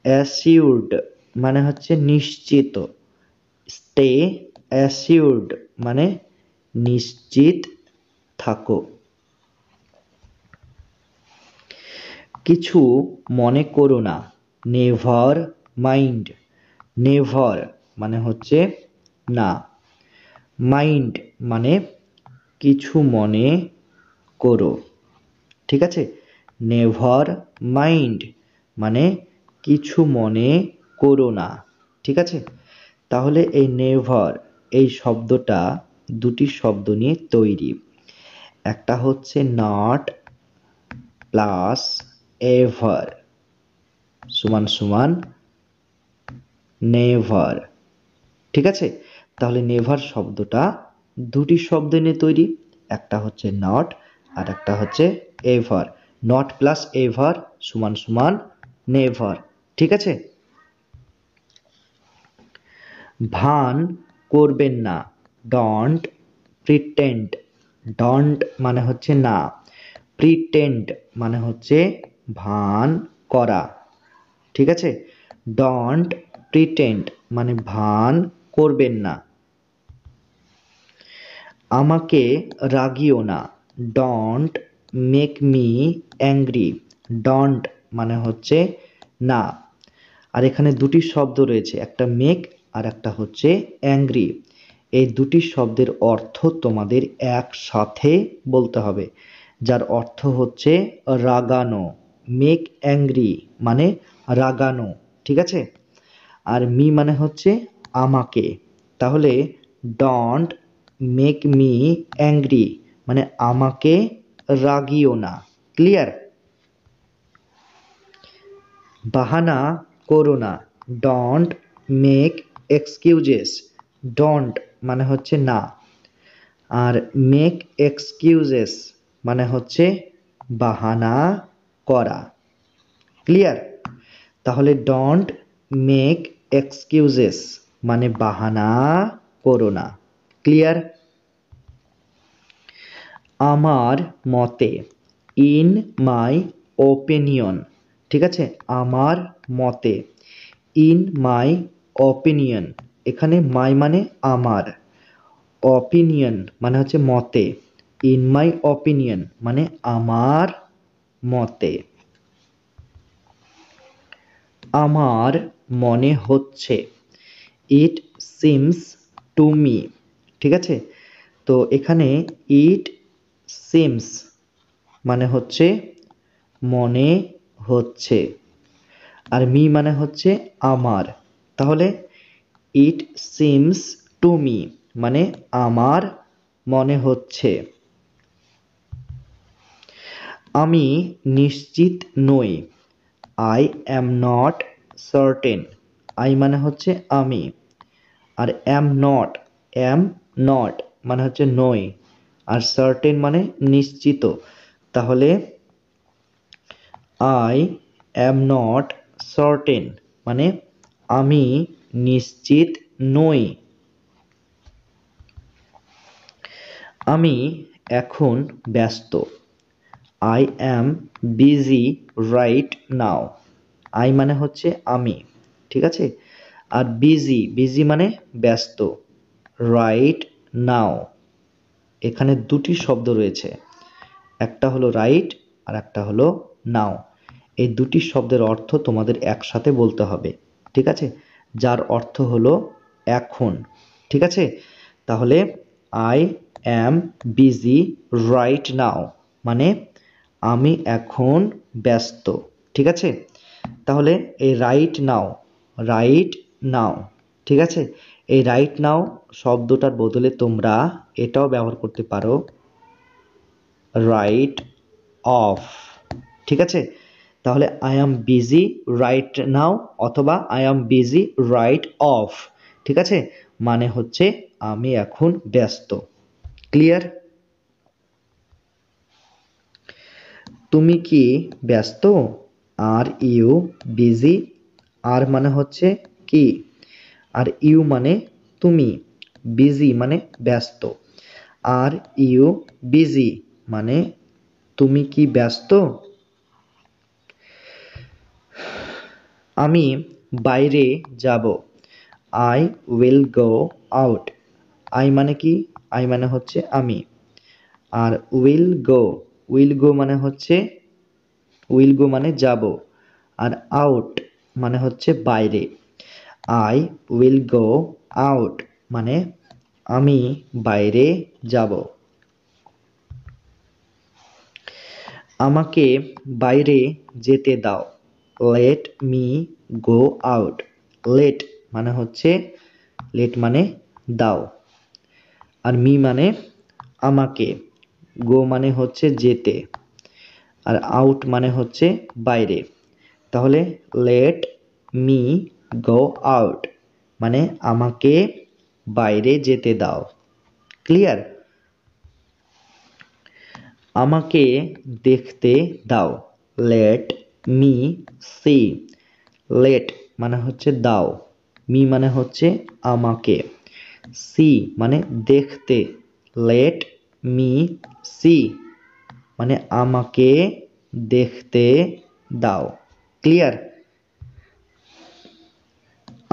অ্যাসিউরড মানে হচ্ছে নিশ্চিত। স্টে অ্যাসিউরড মানে নিশ্চিত থাকো। কিছু মনে করো না, নেভার মাইন্ড। নেভার মানে হচ্ছে না, মাইন্ড মানে কিছু মনে করো, ঠিক আছে? নেভার মাইন্ড মানে কিছু মনে করো না। ঠিক আছে, তাহলে এই নেভার এই শব্দটা দুটি শব্দ নিয়ে তৈরি। একটা হচ্ছে নট প্লাস এভার সমান সমান নেভার। ঠিক আছে, তাহলে নেভার শব্দটা দুটি শব্দ নিয়ে তৈরি, একটা হচ্ছে নট আর একটা হচ্ছে এভার। নট প্লাস এভার সমান সমান নেভার। ঠিক আছে, ভান করবেন না, ডন্ট প্রিটেন্ড। ডন্ট মানে হচ্ছে না, প্রিটেন্ড মানে হচ্ছে ভান করা। ঠিক আছে, ডন্ট প্রিটেন্ড মানে ভান করবেন না। আমাকে রাগিও না, don't make me angry. Don't মানে হচ্ছে না, আর এখানে দুটি শব্দ রয়েছে, একটা মেক আর একটা হচ্ছে অ্যাংরি। এই দুটি শব্দের অর্থ তোমাদের একসাথে বলতে হবে, যার অর্থ হচ্ছে রাগানো। মেক অ্যাংরি মানে রাগানো। ঠিক আছে, আর মি মানে হচ্ছে আমাকে। তাহলে ডন্ট মেক মি অ্যাংরি মানে আমাকে রাগিও না। ক্লিয়ার? বাহানা করো না, ডন্ট মেক এক্সকিউজেস। ডন্ট মানে হচ্ছে না, আর মেক এক্সকিউজেস মানে হচ্ছে বাহানা করা। ক্লিয়ার? তাহলে ডন্ট মেক এক্সকিউজেস মানে বাহানা করো না। ক্লিয়ার? আমার মতে, ইন মাই ওপিনিয়ন। ঠিক আছে, আমার মতে, ইন মাই ওপিনিয়ন। এখানে মাই মানে আমার, অপিনিয়ন মানে হচ্ছে মতে, ইন মাই অপিনিয়ন মানে আমার মতে। আমার মনে হচ্ছে, ইট সিমস টু মি। ঠিক আছে, তো এখানে ইট সিমস মানে হচ্ছে মনে হচ্ছে, আর মি মানে হচ্ছে আমার। তাহলে ইট সিমস টু মি মানে আমার মনে হচ্ছে। আমি নিশ্চিত নই, I am not certain. I মানে হচ্ছে আমি, আর অ্যাম নট মানে হচ্ছে নই, আর সার্টেন মানে নিশ্চিত। তাহলে আই অ্যাম নট সার্টেন মানে আমি নিশ্চিত নই। আমি এখন ব্যস্ত, I am busy right now. I মানে হচ্ছে আমি। ঠিক আছে, আর বিজি, বিজি মানে ব্যস্ত, রাইট নাও এখানে দুটি শব্দ রয়েছে, একটা হলো রাইট আর একটা হলো নাও। এই দুটি শব্দের অর্থ তোমাদের একসাথে বলতে হবে। ঠিক আছে, যার অর্থ হলো এখন। ঠিক আছে, তাহলে আই অ্যাম বিজি রাইট নাও মানে আমি এখন ব্যস্ত। ঠিক আছে, তাহলে এই রাইট নাও, রাইট নাও। ঠিক আছে, এই রাইট নাও শব্দটার বদলে তোমরা এটাও ব্যবহার করতে পারো, রাইট অফ। ঠিক আছে, তাহলে I am busy right now অথবা I am busy right off. ঠিক আছে, মানে হচ্ছে আমি এখন ব্যস্ত। ক্লিয়ার? তুমি কি ব্যস্ত? Are you busy? আর মানে হচ্ছে কি, আর ইউ মানে তুমি, বিজি মানে ব্যস্ত। আর ইউ বিজি মানে তুমি কি ব্যস্ত? আমি বাইরে যাব, I will go out. I মানে কি, আই মানে হচ্ছে আমি, আর উইল গো মানে হচ্ছে, উইল গো মানে যাব, আর আউট মানে হচ্ছে বাইরে। আই উইল গো আউট মানে আমি বাইরে যাব। আমাকে বাইরে যেতে দাও, let me go out. Let মানে হচ্ছে, লেট মানে দাও, আর মি মানে আমাকে, গো মানে হচ্ছে যেতে, আর আউট মানে হচ্ছে বাইরে। তাহলে লেট মি গো আউট মানে আমাকে বাইরে যেতে দাও। ক্লিয়ার? আমাকে দেখতে দাও, লেট মি সি। লেট মানে হচ্ছে দাও, মি মানে হচ্ছে আমাকে, সি মানে দেখতে, লেট মি সি মানে আমাকে দেখতে দাও। ক্লিয়ার?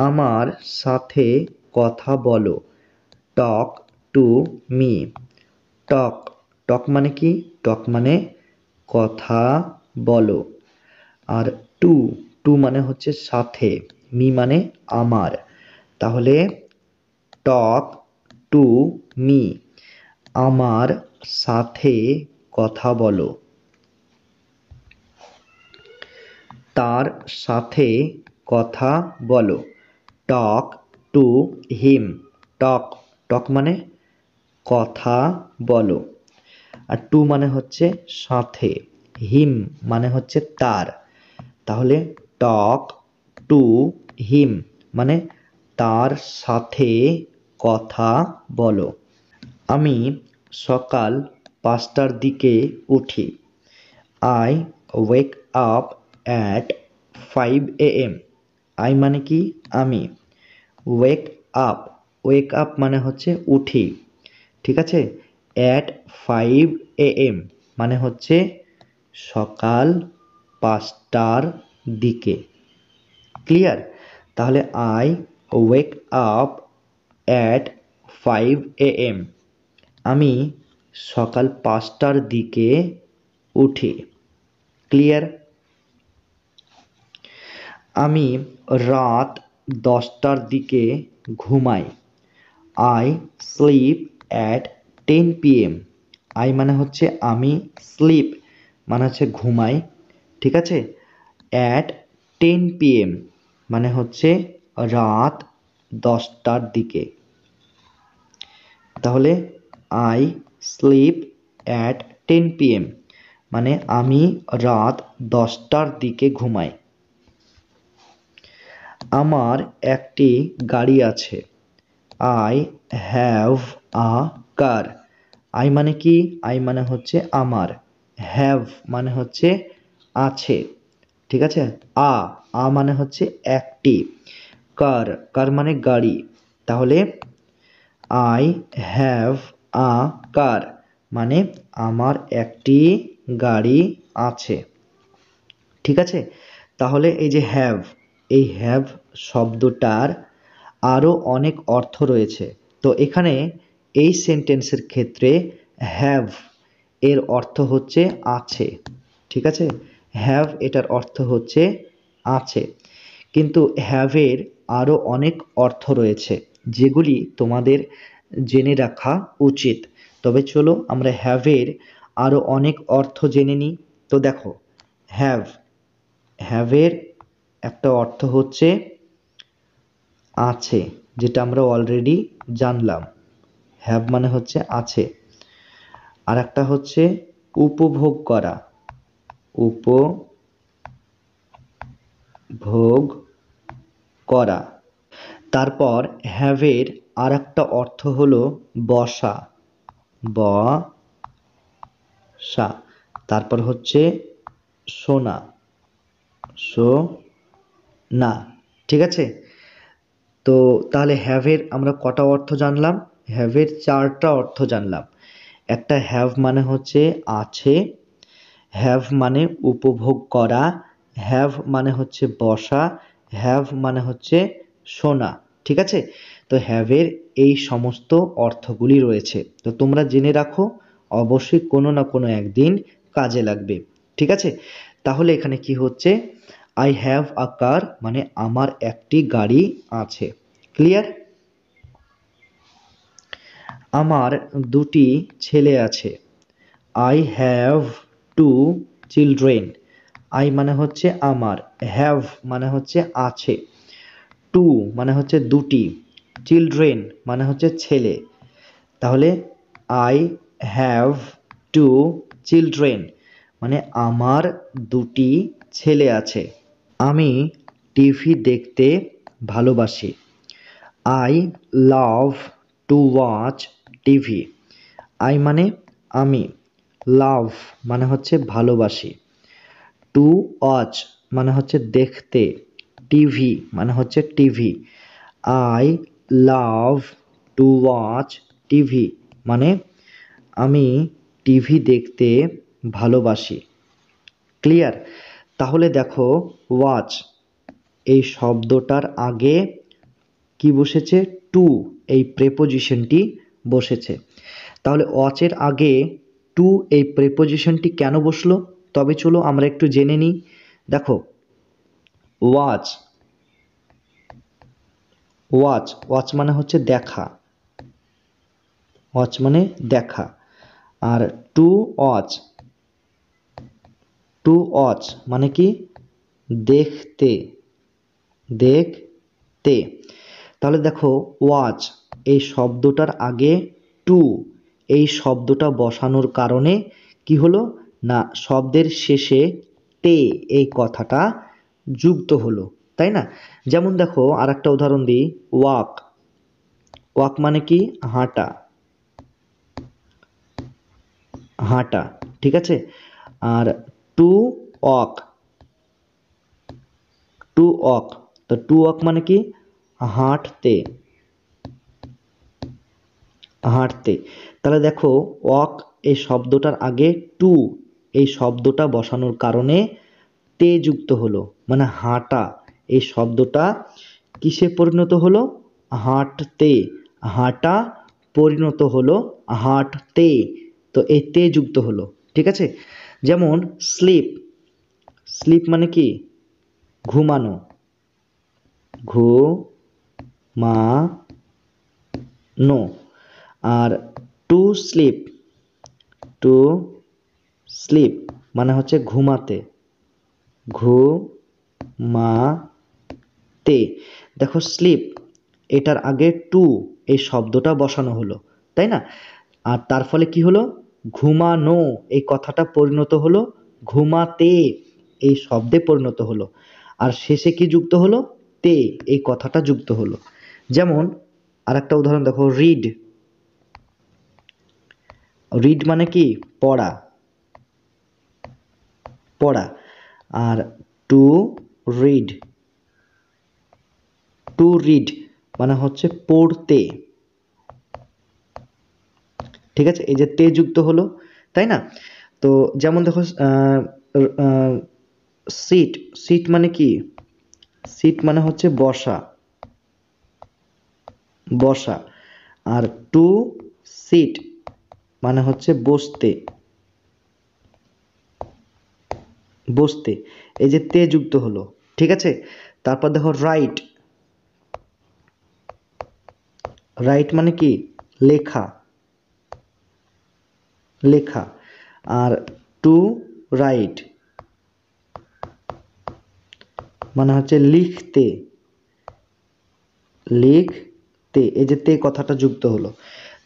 আমার সাথে কথা বলো, টক টু মি। টক, টক মানে কি? টক মানে কথা বলো, আর টু, টু মানে হচ্ছে সাথে, মি মানে আমার। তাহলে টক টু মি, আমার সাথে কথা বলো। তার সাথে কথা বলো, টক টু হিম। টক, টক মানে কথা বলো, আর টু মানে হচ্ছে সাথে, হিম মানে হচ্ছে তার। তাহলে টক টু হিম মানে তার সাথে কথা বলো। আমি সকাল 5টার দিকে উঠি, I wake up at 5 AM। I মানে কি? আমি। ওয়েক আপ, ওয়েক আপ মানে হচ্ছে উঠি, ঠিক আছে? অ্যাট 5 AM মানে হচ্ছে সকাল 5টার দিকে। ক্লিয়ার? তাহলে I wake up at 5 AM, আমি সকাল 5টার দিকে উঠি। ক্লিয়ার? আমি রাত 10টার দিকে ঘুমাই, I sleep at 10 PM। I মানে হচ্ছে আমি, স্লিপ মানে হচ্ছে ঘুমাই, ঠিক আছে? অ্যাট 10 PM মানে হচ্ছে রাত 10টার দিকে। তাহলে আই স্লিপ অ্যাট 10 PM মানে আমি রাত 10টার দিকে ঘুমাই। আমার একটি গাড়ি আছে, I have a car. I মানে কি? আই মানে হচ্ছে আমার, হ্যাভ মানে হচ্ছে আছে, ঠিক আছে? আ মানে হচ্ছে একটি, কার, কার মানে গাড়ি। তাহলে আই হ্যাভ আ কার মানে আমার একটি গাড়ি আছে, ঠিক আছে? তাহলে এই যে হ্যাভ, এই হ্যাভ শব্দটার আরও অনেক অর্থ রয়েছে। তো এখানে এই সেন্টেন্সের ক্ষেত্রে হ্যাভ এর অর্থ হচ্ছে আছে, ঠিক আছে? হ্যাভ এটার অর্থ হচ্ছে আছে, কিন্তু হ্যাভের আরও অনেক অর্থ রয়েছে যেগুলি তোমাদের জেনে রাখা উচিত। তবে চলো আমরা হ্যাভের আরও অনেক অর্থ জেনে নিই। তো দেখো, হ্যাভ, হ্যাভের একটা অর্থ হচ্ছে আছে, যেটা আমরা অলরেডি জানলাম, হ্যাভ মানে হচ্ছে আছে। আর একটা হচ্ছে উপভোগ করা, উপভোগ করা। তারপর হ্যাভের আর একটা অর্থ হলো বসা, বসা। তারপর হচ্ছে শোনা, শোনা, ঠিক আছে? তো তাহলে হ্যাভের আমরা কটা অর্থ জানলাম? হ্যাভের 4টা অর্থ জানলাম। একটা হ্যাভ মানে হচ্ছে আছে, হ্যাভ মানে উপভোগ করা, হ্যাভ মানে হচ্ছে বসা, হ্যাভ মানে হচ্ছে শোনা, ঠিক আছে? তো হ্যাভের এই সমস্ত অর্থগুলি রয়েছে, তো তোমরা জেনে রাখো, অবশ্যই কোনো না কোনো একদিন কাজে লাগবে, ঠিক আছে? তাহলে এখানে কি হচ্ছে? আই হ্যাভ আ কার মানে আমার একটি গাড়ি আছে। ক্লিয়ার? আমার দুটি ছেলে আছে, I have to children. I মানে হচ্ছে আমার, হ্যাভ মানে হচ্ছে আছে, টু মানে হচ্ছে দুটি, চিলড্রেন মানে হচ্ছে ছেলে। তাহলে আই হ্যাভ টু চিলড্রেন মানে আমার দুটি ছেলে আছে। আমি টিভি দেখতে ভালোবাসি। I love to watch TV. I মানে আমি, লাভ মানে হচ্ছে ভালোবাসি, টু ওয়াচ মানে হচ্ছে দেখতে, টিভি মানে হচ্ছে TV. I love to watch TV মানে আমি টিভি দেখতে ভালোবাসি। ক্লিয়ার? তাহলে দেখো ওয়াচ এই শব্দটার আগে কি বসেছে? টু, এই প্রেপোজিশনটি বসেছে। তাহলে ওয়াচের আগে টু এই প্রেপোজিশনটি কেন বসলো? তবে চলো আমরা একটু জেনে নিই। দেখো ওয়াচ, ওয়াচ ওয়াচ মানে হচ্ছে দেখা, ওয়াচ মানে দেখা। আর টু ওয়াচ, টু ওয়াচ মানে কি? দেখতে, দেখতে। তাহলে দেখো ওয়াচ এই শব্দটার আগে টু এই শব্দটা বসানোর কারণে কি হলো না শব্দের শেষে তে এই কথাটা যুক্ত হলো, তাই না? যেমন দেখো আর একটা উদাহরণ দিই, ওয়াক, ওয়াক মানে কি? হাঁটা, হাঁটা, ঠিক আছে? আর টু ওয়াক, টু ওয়াক, তো টু ওয়াক মানে কি? হাঁটতে, হাঁটতে। তাহলে দেখো ওয়াক এই শব্দটার আগে টু এই শব্দটা বসানোর কারণে তে যুক্ত হলো, মানে হাঁটা এই শব্দটা কিসে পরিণত হলো? হাঁটতে, হাঁটা পরিণত হলো হাঁটতে, তো এই তে যুক্ত হলো, ঠিক আছে? যেমন স্লিপ, স্লিপ মানে কি? ঘুমানো, ঘুমানো। আর টু স্লিপ, টু স্লিপ মানে হচ্ছে ঘুমাতে, ঘুমাতে। দেখো স্লিপ এটার আগে টু এই শব্দটা বসানো হলো, তাই না? আর তার ফলে কি হলো? ঘুমানো এই কথাটা পরিণত হলো ঘুমাতে এই শব্দে পরিণত হলো। আর শেষে কি যুক্ত হলো? তে এই কথাটা যুক্ত হলো। যেমন আর একটা উদাহরণ দেখো, রিড, রিড মানে কি? পড়া, পড়া। আর টু রিড, টু রিড মানে হচ্ছে পড়তে, ঠিক আছে? এই যে তে যুক্ত হলো, তাই না? তো যেমন দেখো সিট, সিট মানে কি? সিট মানে হচ্ছে বসা, বসা। আর টু সিট মানে হচ্ছে বসতে, বসতে। এই যে তে যুক্ত হলো, ঠিক আছে? তারপর দেখো রাইট, রাইট মানে কি? লেখা, লেখা। আর টু রাইট মানে হচ্ছে লিখতে, লিখতে। এই যে তে কথাটা যুক্ত হলো।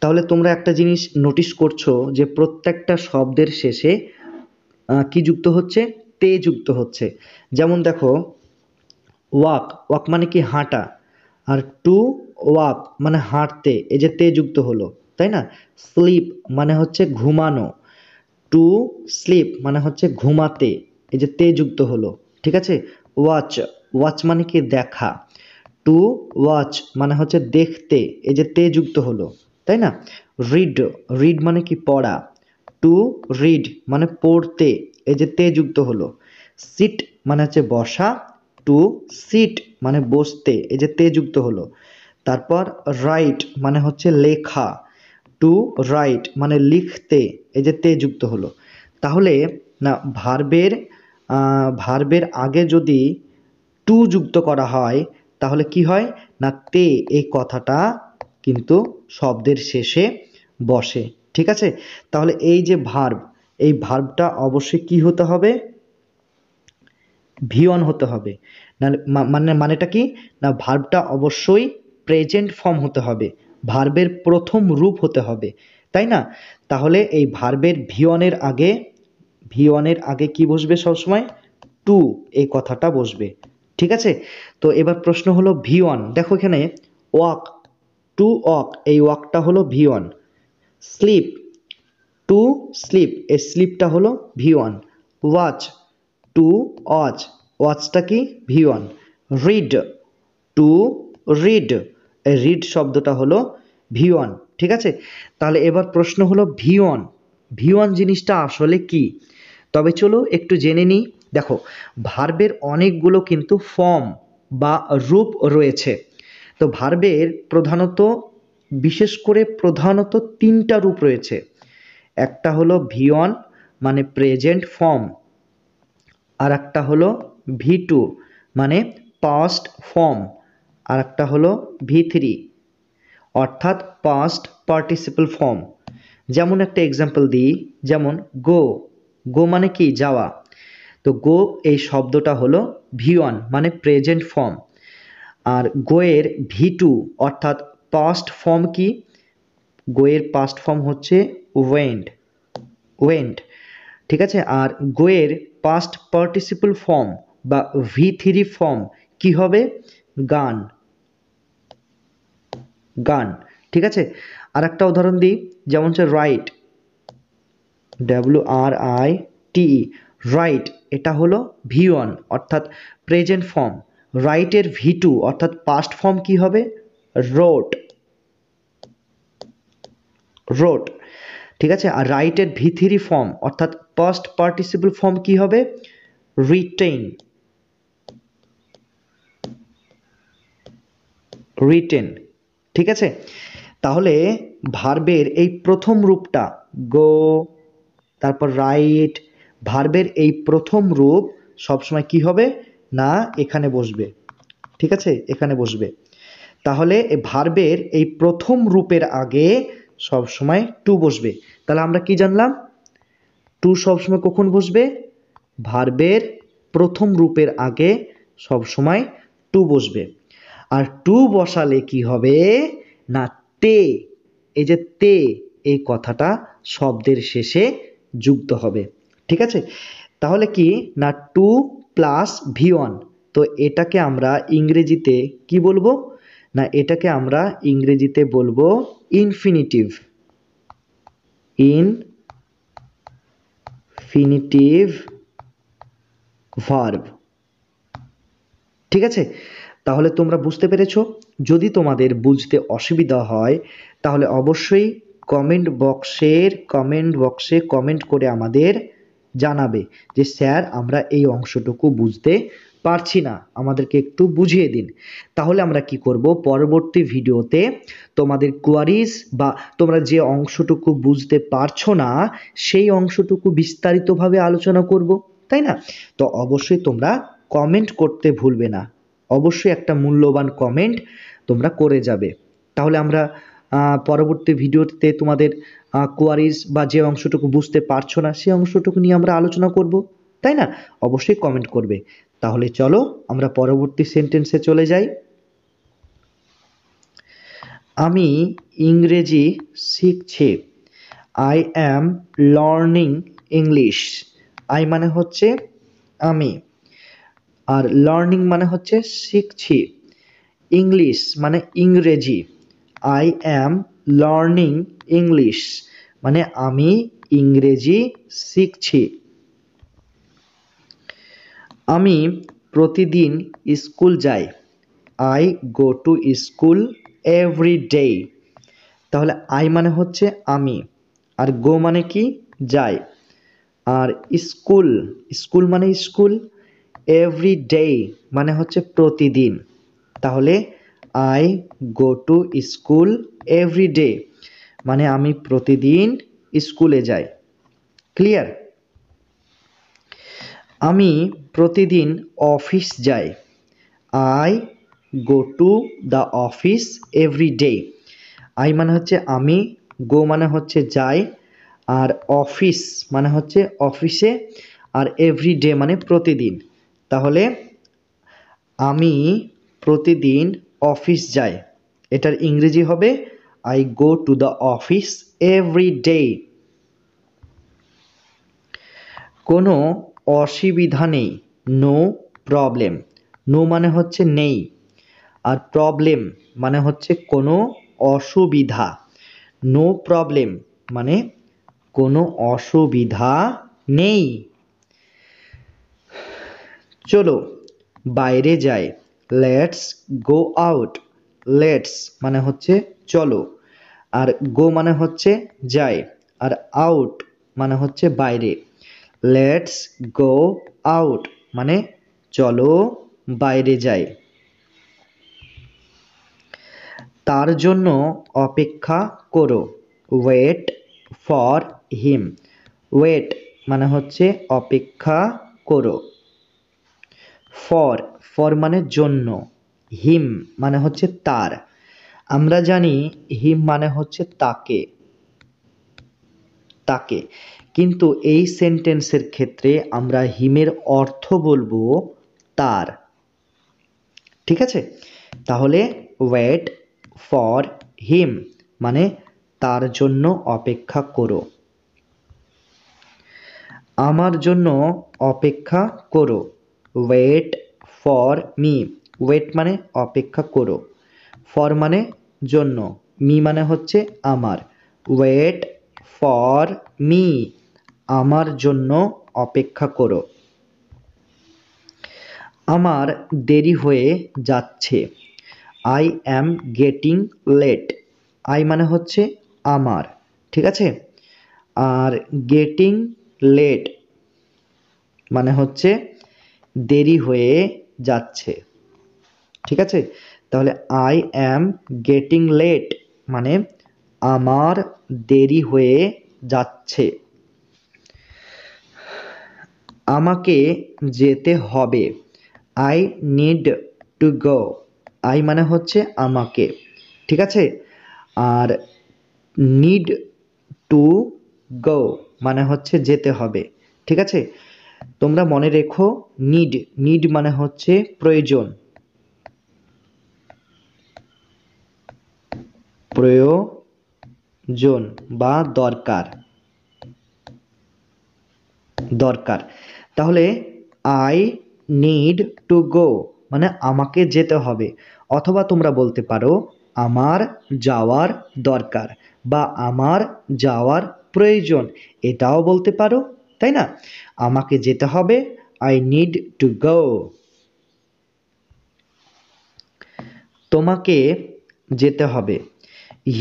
তাহলে তোমরা একটা জিনিস নোটিশ করছো যে প্রত্যেকটা শব্দের শেষে কি যুক্ত হচ্ছে? তে যুক্ত হচ্ছে। যেমন দেখো ওয়াক, ওয়াক মানে কি? হাঁটা। আর টু ওয়াক মানে হাঁটতে, এই যে তে যুক্ত হলো, তাই না? স্লিপ মানে হচ্ছে ঘুমানো, টু স্লিপ মানে হচ্ছে ঘুমাতে, এই যে তে যুক্ত হলো, ঠিক আছে? ওয়াচ, ওয়াচ মানে কি? দেখা, টু ওয়াচ মানে হচ্ছে দেখতে, এই যে তে যুক্ত হলো, তাই না? রিড, রিড মানে কি? পড়া, টু রিড মানে পড়তে, এই যে তে যুক্ত হলো। সিট মানে হচ্ছে বসা, টু সিট মানে বসতে, এই যে তে যুক্ত হলো। তারপর রাইট মানে হচ্ছে লেখা, টু রাইট মানে লিখতে, এই যে তে যুক্ত হলো। তাহলে না ভার্বের ভার্বের আগে যদি টু যুক্ত করা হয় তাহলে কি হয় না তে এই কথাটা কিন্তু শব্দের শেষে বসে, ঠিক আছে? তাহলে এই যে ভার্ব, এই ভার্বটা অবশ্যই কি হতে হবে? ভি1 হতে হবে। না মানেটা কি, না ভার্বটা অবশ্যই প্রেজেন্ট ফর্ম হতে হবে, ভার্বের প্রথম রূপ হতে হবে, তাই না? তাহলে এই ভার্বের ভি1 এর আগে কি বসবে সবসময়? টু, এই কথাটা বসবে। ঠিক আছে? তো এবার প্রশ্ন হলো ভি1, দেখো এখানে ওয়াক, টু ওয়াক, এই ওয়াকটা হলো ভি1। স্লিপ, টু স্লিপ, এই স্লিপটা হলো ভি1। ওয়াচ, টু ওয়াচ, ওয়াচটা কি? ভি1। রিড, টু রিড, এই রিড শব্দটা হলো ভি1। ঠিক আছে? তাহলে এবার প্রশ্ন হলো ভি1, ভি1 জিনিসটা আসলে কি? তবে চলো একটু জেনে নিই। দেখো, ভার্বের অনেকগুলো কিন্তু ফর্ম বা রূপ রয়েছে। তো ভার্বের প্রধানত তিনটা রূপ রয়েছে। একটা হলো ভি1 মানে প্রেজেন্ট ফর্ম, আর একটা হলো ভি2 মানে পাস্ট ফর্ম, আর একটা হলো ভি3 অর্থাৎ পাস্ট পার্টিসিপল ফর্ম। যেমন একটা এক্সাম্পল দিই, যেমন গো, গো মানে কি? যাওয়া। তো গো এই শব্দটা হলো ভি1 মানে প্রেজেন্ট ফর্ম। আর গোয়ের ভি2 অর্থাৎ পাস্ট ফর্ম কি? গোয়ের পাস্ট ফর্ম হচ্ছে ওয়েন্ট, ওয়েন্ট। ঠিক আছে? আর গোয়ের পাস্ট পার্টিসিপল ফর্ম বা ভি3 ফর্ম কি হবে? গান, গান। ঠিক আছে? আর একটা উদাহরণ দিই, যেমন হচ্ছে রাইট, WRITE, রাইট, এটা হলো ভি1 অর্থাৎ প্রেজেন্ট ফর্ম। রাইটের ভি2 অর্থাৎ পাস্ট ফর্ম কি হবে? রোট, রোট। ঠিক আছে? আর রাইটের ভি3 ফর্ম অর্থাৎ পাস্ট পার্টিসিপল ফর্ম কি হবে? Retain, written. ঠিক আছে? তাহলে ভার্বের এই প্রথম রূপটা গো, তারপর রাইট, ভার্বের এই প্রথম রূপ সবসময় কি হবে? না এখানে বসবে। ঠিক আছে? এখানে বসবে। তাহলে এই ভার্বের এই প্রথম রূপের আগে সবসময় টু বসবে। তাহলে আমরা কি জানলাম? টু সবসময় কখন বসবে? ভার্বের প্রথম রূপের আগে সবসময় টু বসবে। আর টু বসালে কি হবে? না তে, এই যে তে, এই কথাটা শব্দের শেষে যুক্ত হবে। ঠিক আছে? তাহলে কি না টু প্লাস ভি1, তো এটাকে আমরা ইংরেজিতে কি বলবো? না এটাকে আমরা ইংরেজিতে বলবো ইনফিনিটিভ, ইনফিনিটিভ ভার্ব। ঠিক আছে? তাহলে তোমরা বুঝতে পেরেছো? যদি তোমাদের বুঝতে অসুবিধা হয় তাহলে অবশ্যই কমেন্ট বক্সে কমেন্ট করে আমাদের জানাবে যে স্যার আমরা এই অংশটুকু বুঝতে পারছি না, আমাদেরকে একটু বুঝিয়ে দিন। তাহলে আমরা কি করব, পরবর্তী ভিডিওতে তোমাদের কোয়ারিজ বা তোমরা যে অংশটুকু বুঝতে পারছো না সেই অংশটুকু বিস্তারিতভাবে আলোচনা করব, তাই না? তো অবশ্যই তোমরা কমেন্ট করতে ভুলবে না, অবশ্যই একটা মূল্যবান কমেন্ট তোমরা করে যাবে। তাহলে আমরা পরবর্তী ভিডিওতে তোমাদের কোয়ারিজ বা যে অংশটুকু বুঝতে পারছো না সেই অংশটুকু নিয়ে আমরা আলোচনা করব, তাই না? অবশ্যই কমেন্ট করবে। তাহলে চলো আমরা পরবর্তী সেন্টেন্সে চলে যাই। আমি ইংরেজি শিখছি, I am learning English. I মানে হচ্ছে আমি, আর লার্নিং মানে হচ্ছে শিখছি, ইংলিশ মানে ইংরেজি, আই অ্যাম লার্নিং ইংলিশ মানে আমি ইংরেজি শিখছি। আমি প্রতিদিন স্কুল যাই, I go to school every day. তাহলে আই মানে হচ্ছে আমি, আর গো মানে কি? যাই, আর স্কুল, স্কুল মানে স্কুল, এভরি ডে মানে হচ্ছে প্রতিদিন। তাহলে I go to school every day মানে আমি প্রতিদিন স্কুলে যাই। ক্লিয়ার? আমি প্রতিদিন অফিস যাই, I go to the office every day. I মানে হচ্ছে আমি, গো মানে হচ্ছে যাই, আর অফিস মানে হচ্ছে অফিসে, আর এভরি ডে মানে প্রতিদিন। তাহলে আমি প্রতিদিন অফিস যাই, এটার ইংরেজি হবে I go to the office every day. কোনো অসুবিধা নেই, নো প্রবলেম। নো মানে হচ্ছে নেই, আর প্রবলেম মানে হচ্ছে কোনো অসুবিধা। নো প্রবলেম মানে কোনো অসুবিধা নেই। চলো বাইরে যাই, লেটস গো আউট। লেটস মানে হচ্ছে চলো, আর গো মানে হচ্ছে যাই, আর আউট মানে হচ্ছে বাইরে। লেটস গো আউট মানে চলো বাইরে যাই। তার জন্য অপেক্ষা করো, ওয়েট ফর হিম। ওয়েট মানে হচ্ছে অপেক্ষা করো। ফর, ফর মানে জন্য, হিম মানে হচ্ছে তার। আমরা জানি হিম মানে হচ্ছে তাকে, তাকে, কিন্তু এই সেন্টেন্সের ক্ষেত্রে আমরা হিমের অর্থ বলবো তার। ঠিক আছে, তাহলে ওয়েট ফর হিম মানে তার জন্য অপেক্ষা করো। আমার জন্য অপেক্ষা করো, ওয়েট ফর মি। ওয়েট মানে অপেক্ষা করো, ফর মানে জন্য, মি মানে হচ্ছে আমার। ওয়েট ফর মি আমার জন্য অপেক্ষা করো। আমার দেরি হয়ে যাচ্ছে, I am getting late. I মানে হচ্ছে আমার, ঠিক আছে, আর গেটিং লেট মানে হচ্ছে দেরি হয়ে যাচ্ছে। ঠিক আছে, তাহলে আই অ্যাম গেটিং লেট মানে আমার দেরি হয়ে যাচ্ছে। আমাকে যেতে হবে, I need to go. I মানে হচ্ছে আমাকে, ঠিক আছে, আর নিড টু গো মানে হচ্ছে যেতে হবে। ঠিক আছে, তোমরা মনে রেখো নিড, নিড মানে হচ্ছে প্রয়োজন, প্রয়োজন বা দরকার, দরকার। তাহলে আই নিড টু গো মানে আমাকে যেতে হবে, অথবা তোমরা বলতে পারো আমার যাওয়ার দরকার বা আমার যাওয়ার প্রয়োজন, এটাও বলতে পারো, তাই না? আমাকে যেতে হবে, আই নিড টু গো। তোমাকে যেতে হবে,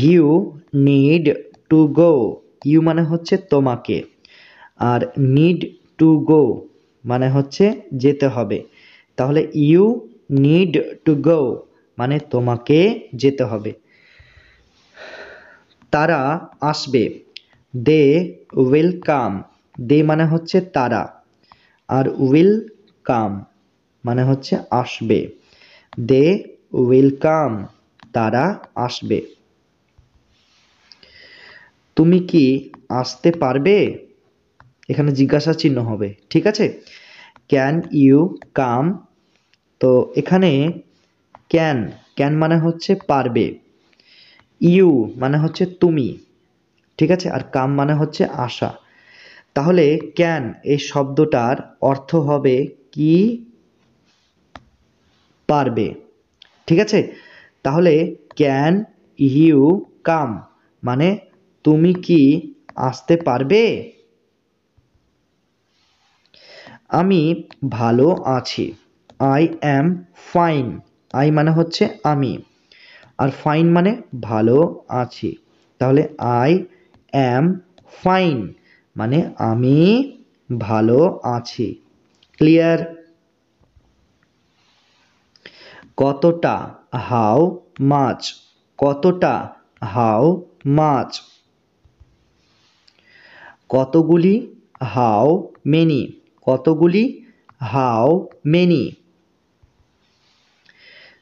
you need to go. You মানে হচ্ছে তোমাকে, আর নিড টু গো মানে হচ্ছে যেতে হবে। তাহলে ইউ নিড টু গো মানে তোমাকে যেতে হবে। তারা আসবে, দে উইল কাম। দে মানে হচ্ছে তারা, আর উইল কাম মানে হচ্ছে আসবে। দে উইল কাম তারা আসবে। তুমি কি আসতে পারবে? এখানে জিজ্ঞাসা চিহ্ন হবে, ঠিক আছে। ক্যান ইউ কাম, তো এখানে ক্যান, ক্যান মানে হচ্ছে পারবে, ইউ মানে হচ্ছে তুমি, ঠিক আছে, আর কাম মানে হচ্ছে আসা। তাহলে ক্যান এই শব্দটার অর্থ হবে কি পারবে, ঠিক আছে। তাহলে ক্যান ইউ কাম মানে তুমি কি আসতে পারবে? আমি ভালো আছি, আই অ্যাম ফাইন। আই মানে হচ্ছে আমি, আর ফাইন মানে ভালো আছি। তাহলে আই অ্যাম ফাইন মানে আমি ভালো আছি। ক্লিয়ার? কতটা, হাউ মাচ। কতটা, হাউ মাচ। কতগুলি, হাউ মেনি। কতগুলি, হাউ মেনি।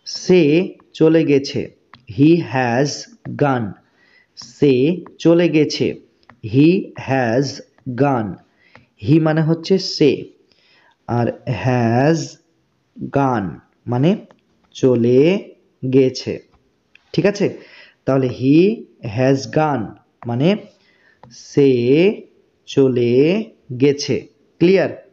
সে চলে গেছে, হি হ্যাজ গান। সে চলে গেছে, হি হ্যাজ গান। হি মানে হচ্ছে সে, আর হ্যাজ গান মানে চলে গেছে। ঠিক আছে, তাহলে হি হ্যাজ গান মানে সে চলে গেছে। ক্লিয়ার?